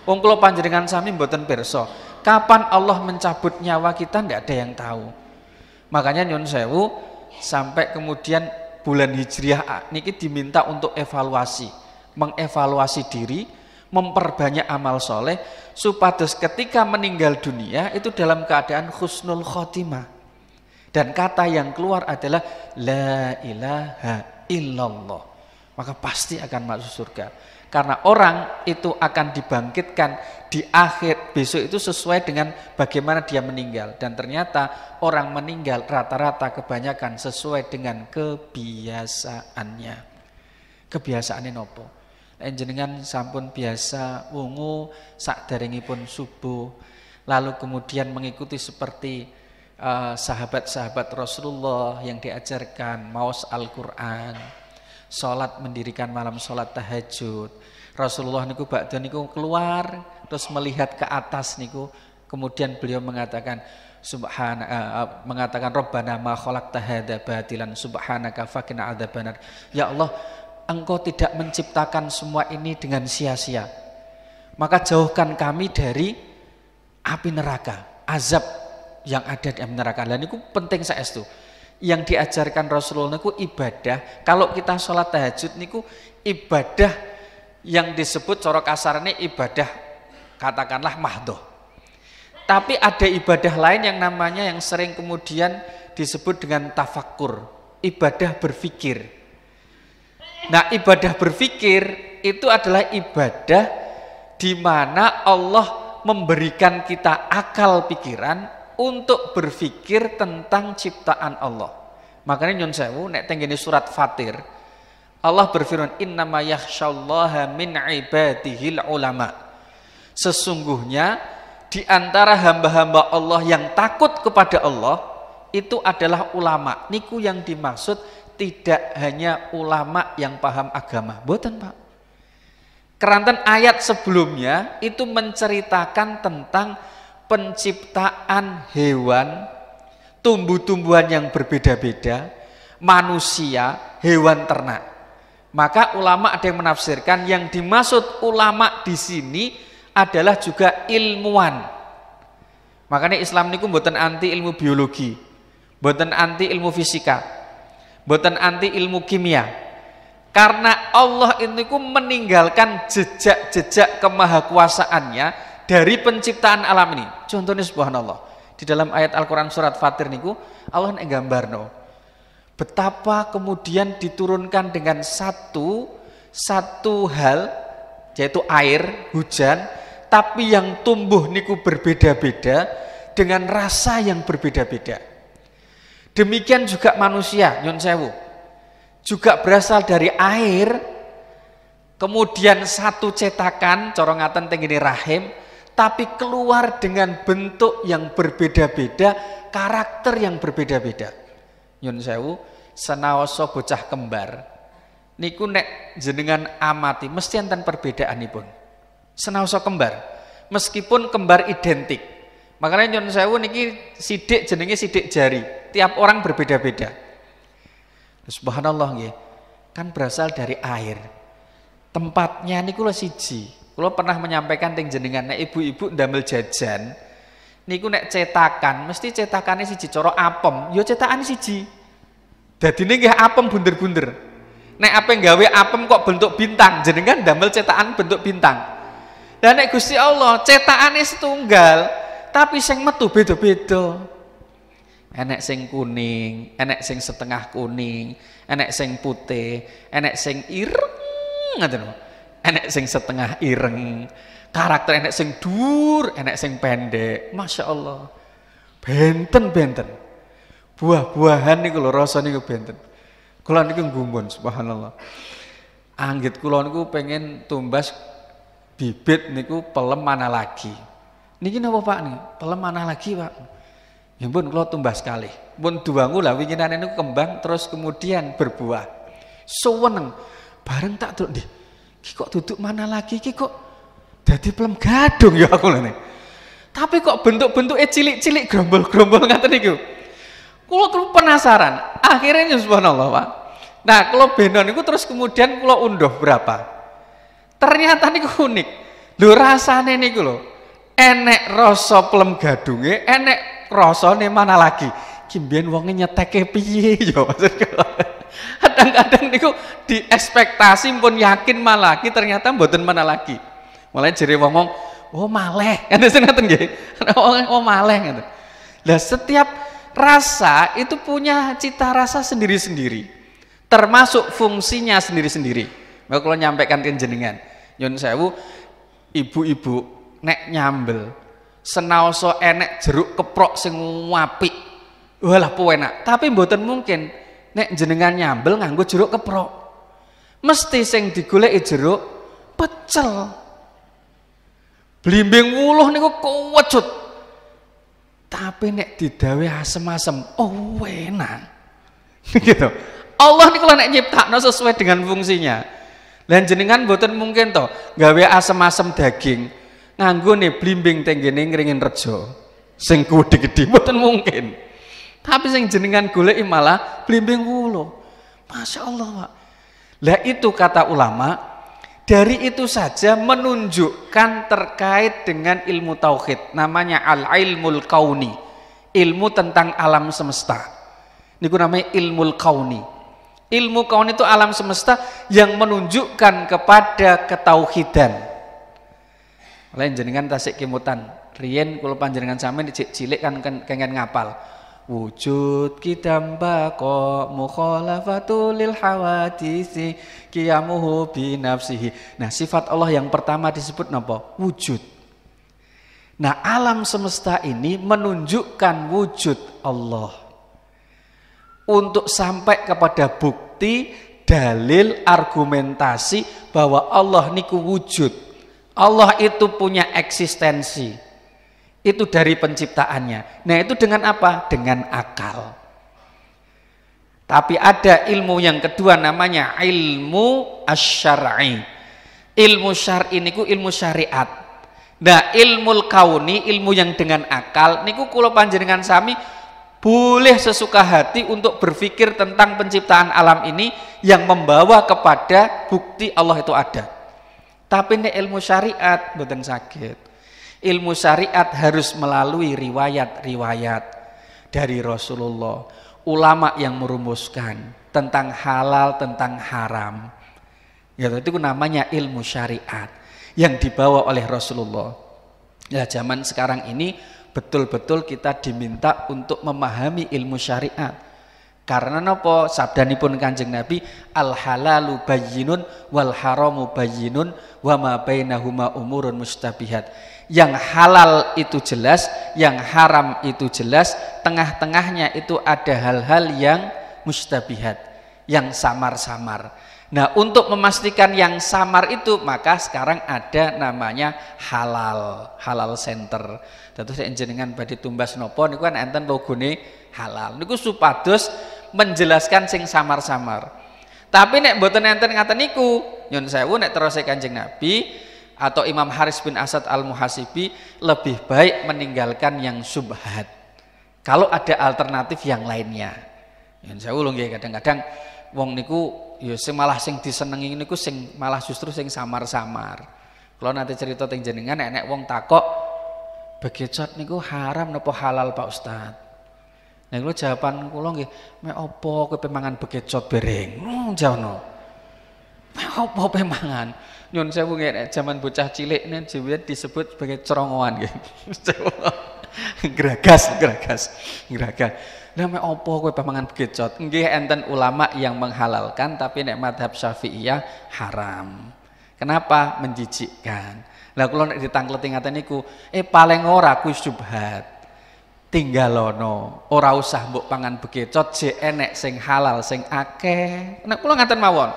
Wong kula panjenengan sami mboten pirsa. Kapan Allah mencabut nyawa kita ndak ada yang tahu. Makanya nyun sewu sampai kemudian bulan Hijriah niki diminta untuk evaluasi, mengevaluasi diri, memperbanyak amal soleh supados ketika meninggal dunia itu dalam keadaan husnul khotimah. Dan kata yang keluar adalah la ilaha illallah. Maka pasti akan masuk surga. Karena orang itu akan dibangkitkan di akhir besok itu sesuai dengan bagaimana dia meninggal. Dan ternyata orang meninggal rata-rata kebanyakan sesuai dengan kebiasaannya. Kebiasaannya nopo? Jenengan sampun biasa wungu sakderengipun subuh, lalu kemudian mengikuti seperti sahabat-sahabat Rasulullah yang diajarkan maos Al-Quran, sholat mendirikan malam sholat tahajud. Rasulullah niku ba'da niku keluar terus melihat ke atas niku, kemudian beliau mengatakan mengatakan Rabbana ma khalaqta hadza batilan subhanaka faqina adzabannar. Ya Allah, Engkau tidak menciptakan semua ini dengan sia-sia. Maka jauhkan kami dari api neraka, azab yang ada di neraka. Dan itu penting saestu. Yang diajarkan Rasulullah niku ibadah. Kalau kita sholat tahajud niku ibadah yang disebut cara kasarnya ibadah katakanlah mahdoh. Tapi ada ibadah lain yang namanya yang sering kemudian disebut dengan tafakkur, ibadah berfikir. Nah, ibadah berfikir itu adalah ibadah di mana Allah memberikan kita akal pikiran untuk berpikir tentang ciptaan Allah. Makanya nyun sewu nek tenggene surat Fatir Allah berfirman innama yakhsyallaha min ibadihil ulama. Sesungguhnya di antara hamba-hamba Allah yang takut kepada Allah itu adalah ulama. Niku yang dimaksud tidak hanya ulama yang paham agama, mboten Pak. Keranten ayat sebelumnya itu menceritakan tentang penciptaan hewan, tumbuh-tumbuhan yang berbeda-beda, manusia, hewan ternak. Maka ulama ada yang menafsirkan yang dimaksud ulama di sini adalah juga ilmuwan. Makanya Islam niku mboten anti ilmu biologi, mboten anti ilmu fisika, mboten anti ilmu kimia. Karena Allah itu meninggalkan jejak-jejak kemahakuasaannya dari penciptaan alam ini. Contohnya subhanallah, di dalam ayat Al-Quran surat Fatir niku Allah nek gambarno betapa kemudian diturunkan dengan satu hal, yaitu air, hujan, tapi yang tumbuh niku berbeda-beda dengan rasa yang berbeda-beda. Demikian juga manusia, nyun sewu, juga berasal dari air, kemudian satu cetakan, corongaten tenggini rahim, tapi keluar dengan bentuk yang berbeda-beda, karakter yang berbeda-beda. Nyun sewu, senaoso bocah kembar, niku nek jenengan amati, mesti enten perbedaanipun. Senaoso kembar, meskipun kembar identik. Makanya nyun sewu niki sidik jenenge sidik jari, tiap orang berbeda-beda. Subhanallah nggih, kan berasal dari air. Tempatnya niku lho siji. Kula pernah menyampaikan teng jenengan nek ibu-ibu ndamel jajan niku nek cetakan mesti cetakane siji, cara apem ya cetakane siji. Dadine nggih apem bunder-bunder. Nek ape gawe apem kok bentuk bintang, jenengan ndamel cetakan bentuk bintang. Lah nek Gusti Allah cetakane setunggal, tapi sing metu beda-beda. Enek sing kuning, enek sing setengah kuning, enek sing putih, enek sing ireng, ngoten. Enek sing setengah ireng. Karakter enek sing dur, enek sing pendek. Masya Allah. Benten-benten. Buah-buahan niku lho rasa niku benten. Kula niku nggumun subhanallah. Anggit kula niku pengen tumbas bibit niku pelem mana lagi. Niki napa Pak nih? Pelem mana lagi, Pak? Ya pun kalau tumbas sekali, pun duangu lah winginan itu kembang terus kemudian berbuah. Suweneng, bareng tak terus deh. Kok duduk mana lagi? Kok jadi pelem gadung ya aku nih. Tapi kok bentuk-bentuknya cilik-cilik gerombol-gerombol ngaten niku. Kulo penasaran. Akhirnya subhanallah Pak. Nah kalau benon itu terus kemudian kulo unduh berapa? Ternyata niku unik. Lho rasane niku lho. Enek rasa pelem gadunge, enek rasane mana lagi? Kimbian wonge nyeteke piye ya maksudku. Kadang-kadang niku diekspektasi pun yakin malaki ternyata mboten mana lagi. Mulai jere wong oh maleh. Ngoten nggih. Oh maleh ngoten. Lah setiap rasa itu punya cita rasa sendiri-sendiri. Termasuk fungsinya sendiri-sendiri. Maka kalau nyampaikan ke jenengan, nyun sewu ibu-ibu nek nyambel senaoso enek jeruk keprok sing apik. Walah penak, tapi mboten mungkin nek jenengan nyambel nganggo jeruk keprok. Mesti sing digoleki jeruk pecel. Blimbing wuluh niku kewecut. Tapi nek didawe asem-asem, oh enak. Gitu. Allah niku nek nyiptakno sesuai dengan fungsinya. Lan jenengan mboten mungkin to gawe asem-asem daging nganggo nih blimbing tenggene ngringin rejo sing gede-gede mboten mungkin. Tapi sing jenengan goleki malah blimbing wulu. Masya Allah Pak. Lah itu kata ulama, dari itu saja menunjukkan terkait dengan ilmu tauhid, namanya al-ilmul kauni, ilmu tentang alam semesta. Niku namanya ilmul kauni. Ilmu kauni itu alam semesta yang menunjukkan kepada ketauhidan. Lain jenengan tasik kimutan riyen kula panjenengan sampean cilik kan kengen ngapal wujud kidam baqa mukhalafatul lil hawadisi qiyamuhu bi nafsihi. Nah sifat Allah yang pertama disebut napa? Wujud. Nah alam semesta ini menunjukkan wujud Allah untuk sampai kepada bukti dalil argumentasi bahwa Allah niku wujud. Allah itu punya eksistensi. Itu dari penciptaannya. Nah itu dengan apa? Dengan akal. Tapi ada ilmu yang kedua namanya ilmu asy-syar'i. Ilmu syar'i niku ilmu syariat. Nah, ilmu kauni, ilmu yang dengan akal niku kula panjenengan sami boleh sesuka hati untuk berpikir tentang penciptaan alam ini yang membawa kepada bukti Allah itu ada. Tapi nek ilmu syariat mboten saged. Ilmu syariat harus melalui riwayat-riwayat dari Rasulullah, ulama yang merumuskan tentang halal, tentang haram. Ya, itu namanya ilmu syariat yang dibawa oleh Rasulullah. Ya, zaman sekarang ini betul-betul kita diminta untuk memahami ilmu syariat. Karena napa? Sabdanipun Kanjeng Nabi, al halalu bayyinun wal haramu bayyinun wa ma bainahuma umurun mustabihat. Yang halal itu jelas, yang haram itu jelas, tengah-tengahnya itu ada hal-hal yang mustabihat, yang samar-samar. Nah, untuk memastikan yang samar itu, maka sekarang ada namanya halal center. Terus jenengan badhe tumbas napa niku kan enten logone halal. Niku supados menjelaskan sing samar-samar. Tapi nek mboten enten ngaten niku, nyun sewu nek terus Kanjeng Nabi atau Imam Haris bin Asad Al-Muhasibi lebih baik meninggalkan yang subhat. Kalau ada alternatif yang lainnya. Nyun sewu lho nggih, kadang-kadang wong niku ya sing malah sing disenengi niku sing malah justru sing samar-samar. Kalau nanti cerita teng jenengan nek wong takok bekecot niku haram napa halal Pak Ustad. Nek kula jawaban kula nggih, mek apa kowe pemangan bekecot bereng? Jawono. Mek apa pemangan? Nyun sewu nggih zaman bocah cilik nek disebut sebagai cerongoan nggih. Geragas. Lah mek apa kowe pamangan bekecot? Nggih enten ulama yang menghalalkan, tapi nek madhab Syafi'iyah haram. Kenapa? Menjijikkan. Lah kula nek ditangkleti ngaten niku, paling ora kuwi subhat. Tinggalono, ora usah mbok pangan bekecot, jek enek sing halal sing akeh. Nek kula ngaten mawon.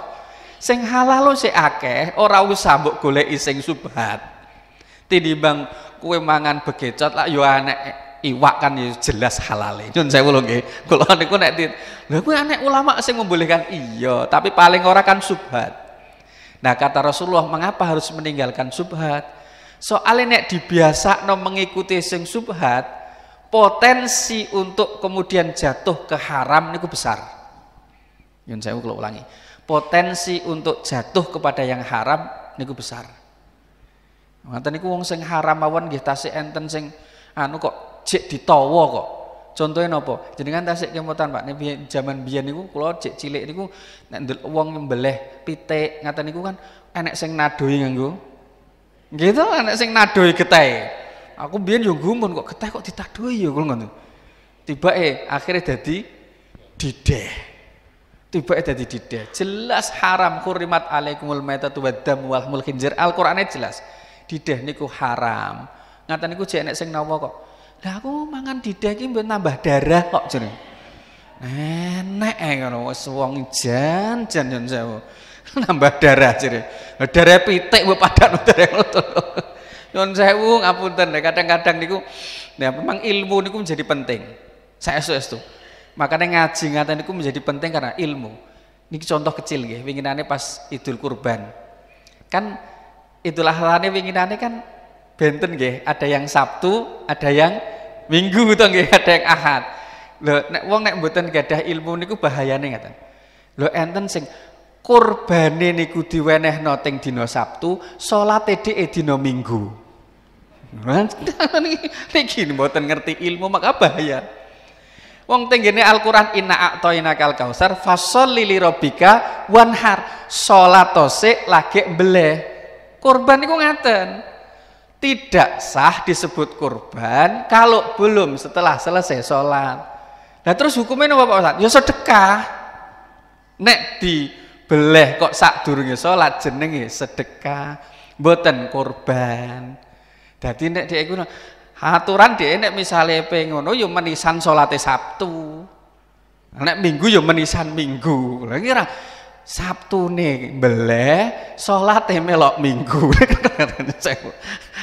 Sing halal sing akeh, ora usah mbok goleki sing subhat. Tinimbang kowe mangan bekecot lah yo enek iwak kan ya jelas halale. Nyun sewu lho nggih. Kula niku nek lha kuwi anek ulama sing membolehkan iya, tapi paling ora kan subhat. Nah, kata Rasulullah, mengapa harus meninggalkan subhat? Soalnya nek dibiasakno mengikuti sing subhat, potensi untuk kemudian jatuh ke haram niku besar. Nyun sewu kula ulangi. Potensi untuk jatuh kepada yang haram niku besar. Ngoten niku wong sing haram mawon nggih tasih enten sing anu kok jek ditawa kok. Contohnya napa? Jenengan tasik kemutan Pak, nek zaman biyen niku kula jek cilik niku nek ndelok wong nyembelih pitik ngaten niku kan enek sing nadoi nganggo. Nggih to, enek sing nadoi getih. Aku biyen yo gumun kok getih kok ditadoi ya kula ngono. Tibake akhirnya dadi dideh. Tibake dadi dideh. Jelas haram, hurrimat alaikumul maitatu waddam wal lahmul khinzir. Al-Qur'ane jelas. Dideh niku haram. Ngaten niku jek enek sing nawa kok. Lah aku mangan dideh iki mbok nambah darah kok jeneng. Enek ngono wis wong jan nyun sewu. Nambah darah jeneng. Darah pitik mbok padakno darah ngono. Nyun sewu ngapunten kadang-kadang niku nah memang ilmu niku menjadi penting. Saestu-estu. Makanya ngaji ngaten niku menjadi penting karena ilmu. Niki contoh kecil nggih, winginane pas Idul Kurban. Kan Idul Adha winginane kan benten nggih, ada yang Sabtu, ada yang Minggu to nggih, ada yang Ahad. Lho nek wong nek mboten gadah ilmu niku bahayane ngaten. Lho enten sing kurbane niku diwenehno teng dina Sabtu, salate dhek dina Minggu. Niki mboten ngerti ilmu maka bahaya. Wong tenggene Al-Qur'an inna a'tainakal kausar fasholli lirabbika wanhar. Salat tosik lagi mbeleh. Kurban niku ngaten. Tidak sah disebut kurban kalau belum setelah selesai sholat. Nah terus hukumnya apa Pak Ustaz? Ya sedekah. Nek dibeleh kok sadurunge sholat jenenge sedekah, mboten kurban. Dadi nek dhek iku aturan dhek nek misale pengono ya menisan salate Sabtu. Nek Minggu ya menisan Minggu. Lah kira Sabtune mbeleh, salate melok Minggu.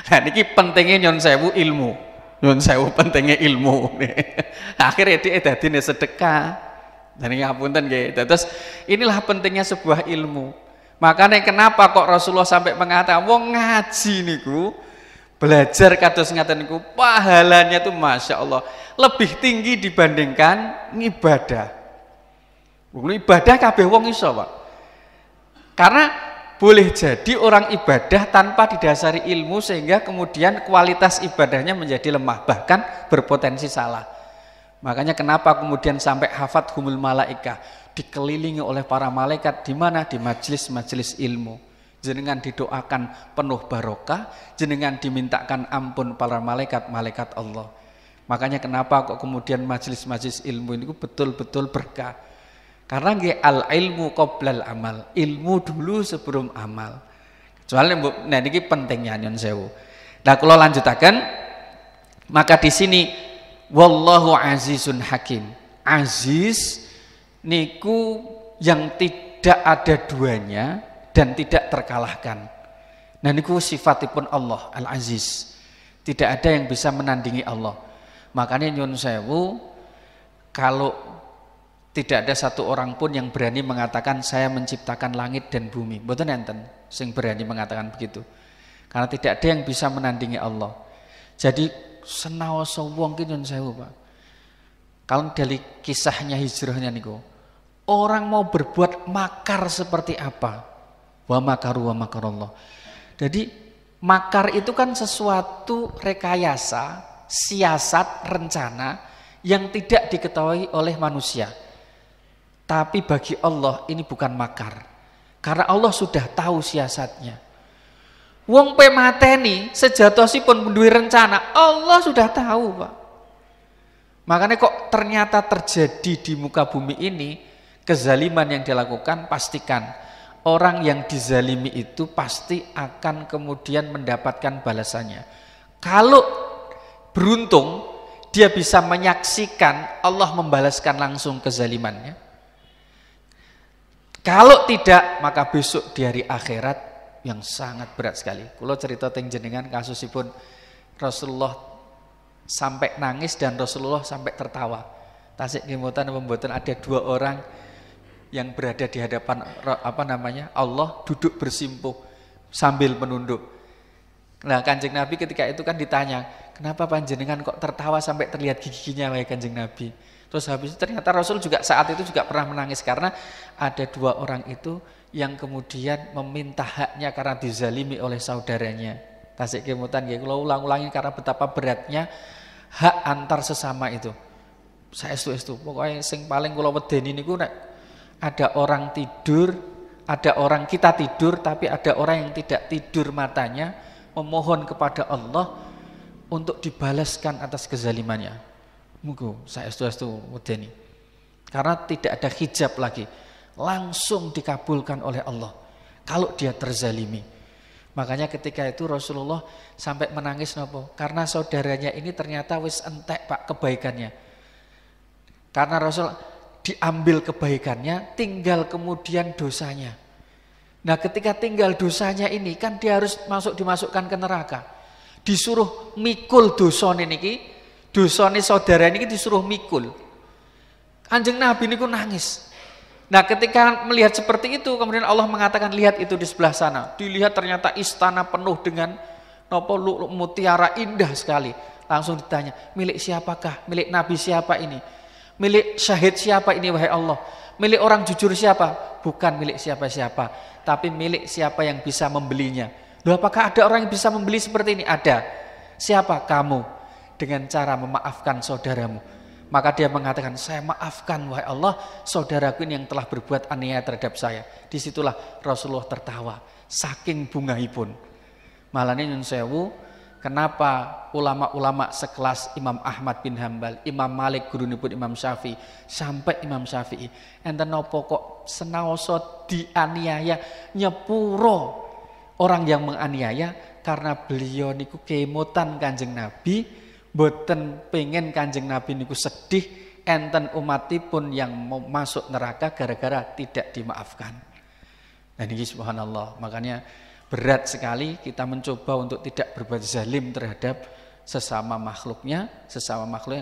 Nah niki pentingnya nyun sewu ilmu. Nyun sewu pentingnya ilmu. Akhirnya dia dadine sedekah. Dan ngapunten nggih. Terus inilah pentingnya sebuah ilmu. Makanya kenapa kok Rasulullah sampai mengatakan wong ngaji niku belajar kados ngaten niku pahalanya tuh Masya Allah lebih tinggi dibandingkan ibadah. Ibadah kabeh wong iso, Pak. Karena boleh jadi orang ibadah tanpa didasari ilmu sehingga kemudian kualitas ibadahnya menjadi lemah, bahkan berpotensi salah. Makanya kenapa kemudian sampai hafathumul malaika, dikelilingi oleh para malaikat di mana? Di majelis-majelis ilmu. Jenengan didoakan penuh barokah, jenengan dimintakan ampun para malaikat-malaikat Allah. Makanya kenapa kok kemudian majelis-majelis ilmu ini betul-betul berkah. Karena nggih al ilmu qoblal amal, ilmu dulu sebelum amal. Soalnya nah niki pentingnya nyon sewu. Nah kalau lanjutaken, maka di sini wallahu azizun hakim. Aziz niku yang tidak ada duanya dan tidak terkalahkan. Nah niku sifatipun Allah Al-Aziz. Tidak ada yang bisa menandingi Allah. Makanya nyun sewu, kalau tidak ada satu orang pun yang berani mengatakan saya menciptakan langit dan bumi. Mboten enten sing berani mengatakan begitu. Karena tidak ada yang bisa menandingi Allah. Jadi senaosa wong ki nyun sewu, Pak. Kalau dari kisahnya hijrahnya niku, orang mau berbuat makar seperti apa? Wa makaru wa makarallah. Jadi makar itu kan sesuatu rekayasa, siasat, rencana yang tidak diketahui oleh manusia. Tapi bagi Allah ini bukan makar. Karena Allah sudah tahu siasatnya. Wong pe mateni sejatosipun duwe rencana, Allah sudah tahu, Pak. Makanya kok ternyata terjadi di muka bumi ini kezaliman yang dilakukan, pastikan orang yang dizalimi itu pasti akan kemudian mendapatkan balasannya. Kalau beruntung dia bisa menyaksikan Allah membalaskan langsung kezalimannya. Kalau tidak, maka besok di hari akhirat yang sangat berat sekali. Kulo cerita teng jenengan kasusipun Rasulullah sampai nangis dan Rasulullah sampai tertawa. Tasik kemutan membuatan ada dua orang yang berada di hadapan Allah duduk bersimpuh sambil menunduk. Nah Kanjeng Nabi ketika itu kan ditanya, kenapa panjenengan kok tertawa sampai terlihat giginya wahai Kanjeng Nabi? Terus habis itu ternyata Rasul juga saat itu juga pernah menangis karena ada dua orang itu yang kemudian meminta haknya karena dizalimi oleh saudaranya. Tasik kemutan ya, kalau ulang-ulangin karena betapa beratnya hak antar sesama itu. Saya estu pokoknya sing paling kula wedeni niku nek ada orang tidur, ada orang kita tidur tapi ada orang yang tidak tidur matanya memohon kepada Allah untuk dibalaskan atas kezalimannya. Mugo saya estu wedeni. Karena tidak ada hijab lagi. Langsung dikabulkan oleh Allah kalau dia terzalimi. Makanya ketika itu Rasulullah sampai menangis nopo? Karena saudaranya ini ternyata wis entek Pak kebaikannya. Karena Rasul diambil kebaikannya, tinggal kemudian dosanya. Nah ketika tinggal dosanya ini kan dia harus dimasukkan ke neraka. Disuruh mikul dosane niki, dosane saudara niki disuruh mikul. Kanjeng Nabi niku nangis. Nah ketika melihat seperti itu kemudian Allah mengatakan lihat itu di sebelah sana. Dilihat ternyata istana penuh dengan mutiara indah sekali. Langsung ditanya, milik siapakah? Milik Nabi siapa ini? Milik syahid siapa ini wahai Allah? Milik orang jujur siapa? Bukan milik siapa-siapa, tapi milik siapa yang bisa membelinya. Loh, apakah ada orang yang bisa membeli seperti ini? Ada. Siapa? Kamu. Dengan cara memaafkan saudaramu. Maka dia mengatakan, saya maafkan wahai Allah saudaraku ini yang telah berbuat aniaya terhadap saya. Disitulah Rasulullah tertawa, saking bungaipun. Malahnya nyun sewu, kenapa ulama-ulama sekelas Imam Ahmad bin Hambal, Imam Malik gurunipun Imam Syafi'i, sampai Imam Syafi'i enten napa kok senaosa dianiaya nyepuro orang yang menganiaya karena beliau niku kemotan Kanjeng Nabi. Boten pengen Kanjeng Nabi niku sedih enten umatipun yang mau masuk neraka gara-gara tidak dimaafkan. Dan ini subhanallah, makanya berat sekali kita mencoba untuk tidak berbuat zalim terhadap sesama makhluknya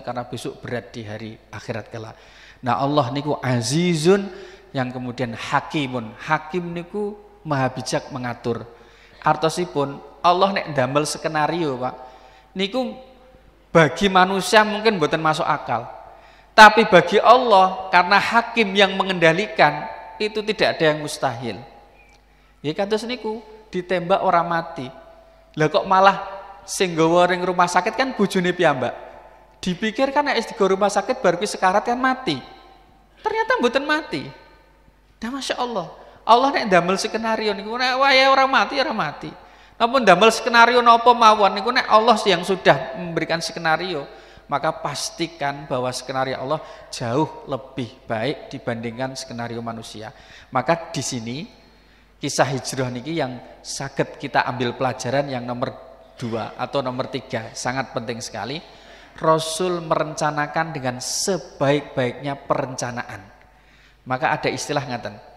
karena besok berat di hari akhirat kelak. Nah Allah niku azizun yang kemudian hakimun. Hakim niku maha bijak mengatur. Artosipun Allah nek damel skenario, Pak. Niku bagi manusia mungkin mboten masuk akal. Tapi bagi Allah karena hakim yang mengendalikan itu tidak ada yang mustahil. Ya kados niku ditembak orang mati. Lah kok malah sing nggawa ring rumah sakit kan bojone piyambak. Dipikir kan nek di rumah sakit baru ki sekarat kan mati. Ternyata mboten mati. Nah Masya Allah. Allah nek damel skenario niku nek wayahe ora mati ora mati. Namun damel skenario napa mawon niku nek Allah yang sudah memberikan skenario, maka pastikan bahwa skenario Allah jauh lebih baik dibandingkan skenario manusia. Maka di sini kisah hijrah niki yang saged kita ambil pelajaran yang nomor 2 atau nomor 3 sangat penting sekali. Rasul merencanakan dengan sebaik-baiknya perencanaan. Maka ada istilah ngaten.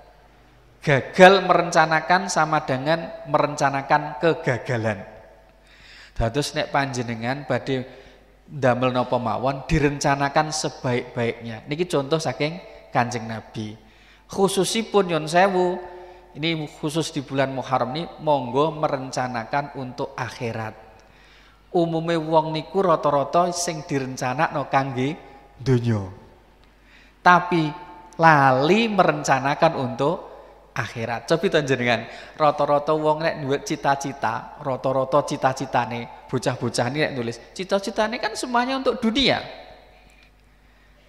Gagal merencanakan sama dengan merencanakan kegagalan. Dados nek panjenengan badhe ndamel napa mawon direncanakan sebaik-baiknya. Niki contoh saking Kanjeng Nabi. Khususipun nyun sewu, ini khusus di bulan Muharram ini monggo merencanakan untuk akhirat. Umume wong niku rata-rata sing direncanakno kangge donya. Tapi lali merencanakan untuk akhirat. Coba jenengan, rata-rata wong nek duwe cita-cita, rata-rata cita-citane bocah-bocah ini nek nulis, cita-citane kan semuanya untuk dunia.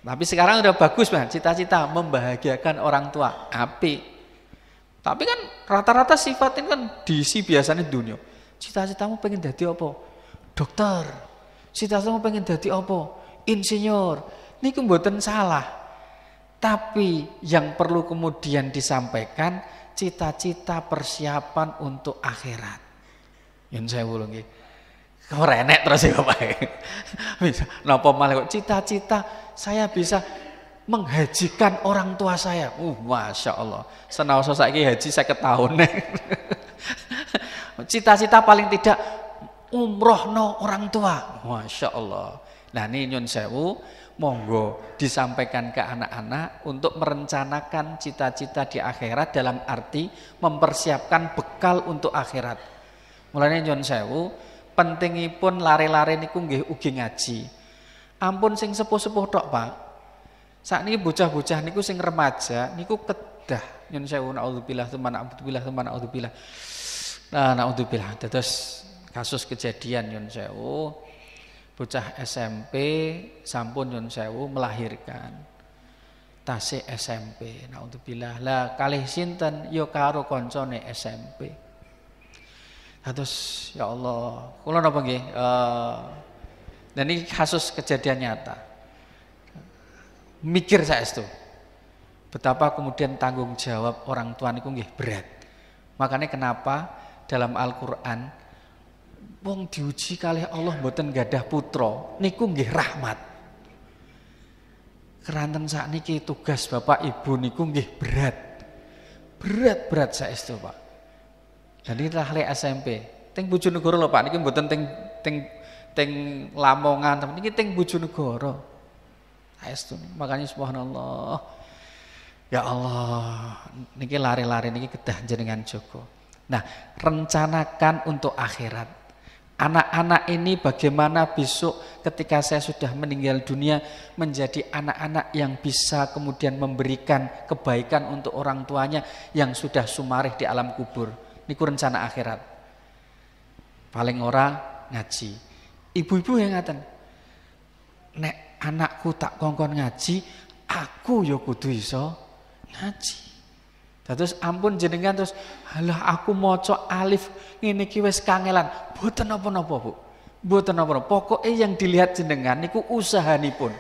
Tapi sekarang udah bagus banget, cita-cita membahagiakan orang tua, apik. Tapi kan rata-rata sifatnya kan diisi biasanya dunia. Cita-citamu pengen jadi apa? Dokter. Cita-citamu pengen jadi apa? Insinyur. Niku mboten salah. Tapi yang perlu kemudian disampaikan cita-cita persiapan untuk akhirat. Yen saya ulung nggih. Kok renek terus ya Pak. Napa malah kok cita-cita saya bisa menghajikan orang tua saya. Masya Allah. Senaosa saiki haji 50 tahun. Cita-cita paling tidak umrohno orang tua. Masya Allah. Nah ini nyun sewu, monggo disampaikan ke anak-anak untuk merencanakan cita-cita di akhirat dalam arti mempersiapkan bekal untuk akhirat. Mulane nyun sewu, pentingipun lare-lare niku nggih ugi ngaji. Ampun sing sepuh-sepuh tok, Pak. Sakniki bocah-bocah niku sing remaja niku kedah nyun sewu naudzubillah tsumma naudzubillah. Nah, naudzubillah. Terus kasus kejadian nyun sewu bocah SMP sampun nyun sewu melahirkan. Tasih SMP, naudzubillah. Lah kalih sinten ya karo koncone SMP. Terus ya Allah, kula napa nggih? Dan ini kasus kejadian nyata. Mikir saestu. Betapa kemudian tanggung jawab orang tua niku nggih berat. Makanya kenapa dalam Al-Qur'an wong diuji kalih Allah mboten gadah putra niku nggih rahmat. Keranten sakniki tugas Bapak Ibu niku nggih berat. Berat saestu, Pak. Dan ini lahir SMP. Teng Bojonegoro lho Pak, niki mboten teng Lamongan, tapi niki teng Bojonegoro. Saestu. Makanya subhanallah. Ya Allah, niki lari-lari niki kedah jenengan Joko. Nah, rencanakan untuk akhirat. Anak-anak ini bagaimana besok ketika saya sudah meninggal dunia menjadi anak-anak yang bisa kemudian memberikan kebaikan untuk orang tuanya yang sudah sumarih di alam kubur. Niku rencana akhirat. Paling ora ngaji. Ibu-ibu yang ngaten. Nek anakku tak kongkon ngaji, aku ya kudu iso ngaji. Terus ampun jenengan terus, halah aku maca alif ngene iki wis kangelan. Mboten napa-napa, Bu. Mboten napa-napa. Pokoke yang dilihat jenengan niku usahanipun.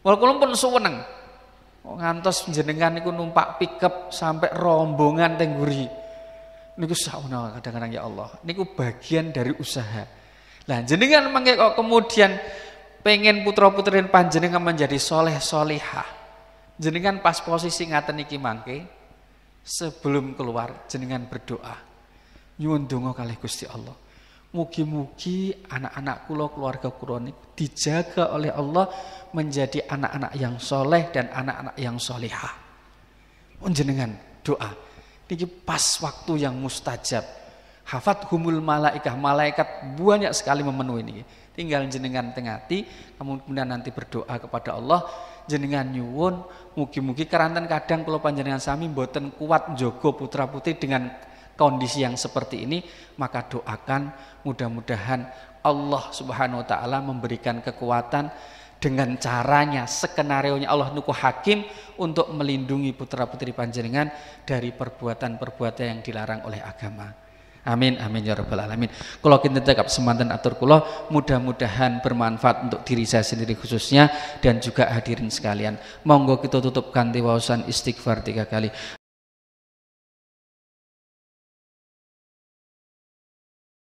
Wal kula pun suweneng. Ngantos jenengan niku numpak pickup sampai rombongan teng nguri. Niku sauna kadang-kadang ya Allah. Niku bagian dari usaha. Lah jenengan mangke kok kemudian pengen putra-putrin panjenengan menjadi soleh solihah. Jenengan pas posisi ngaten iki mangke sebelum keluar jenengan berdoa. Nyuwun donga kalih Gusti Allah. Mugi-mugi anak-anak kula keluarga kula niku dijaga oleh Allah menjadi anak-anak yang soleh dan anak-anak yang solihah. Pun jenengan doa. Niki pas waktu yang mustajab. Hafat humul malaikah, malaikat banyak sekali memenuhi ini. Tinggal jenengan tengati, kemudian nanti berdoa kepada Allah, jenengan nyuwun, mugi-mugi keranten kadang kalau panjenengan sami mboten kuat njogo putra putri dengan kondisi yang seperti ini, maka doakan mudah-mudahan Allah Subhanahu wa taala memberikan kekuatan dengan caranya, skenarionya Allah nuku hakim untuk melindungi putra putri panjenengan dari perbuatan-perbuatan yang dilarang oleh agama. Amin amin ya rabbal alamin. Kalau kita tetap semanten atur kula, mudah-mudahan bermanfaat untuk diri saya sendiri khususnya dan juga hadirin sekalian. Monggo kita tutup kanthi waosan istighfar 3 kali.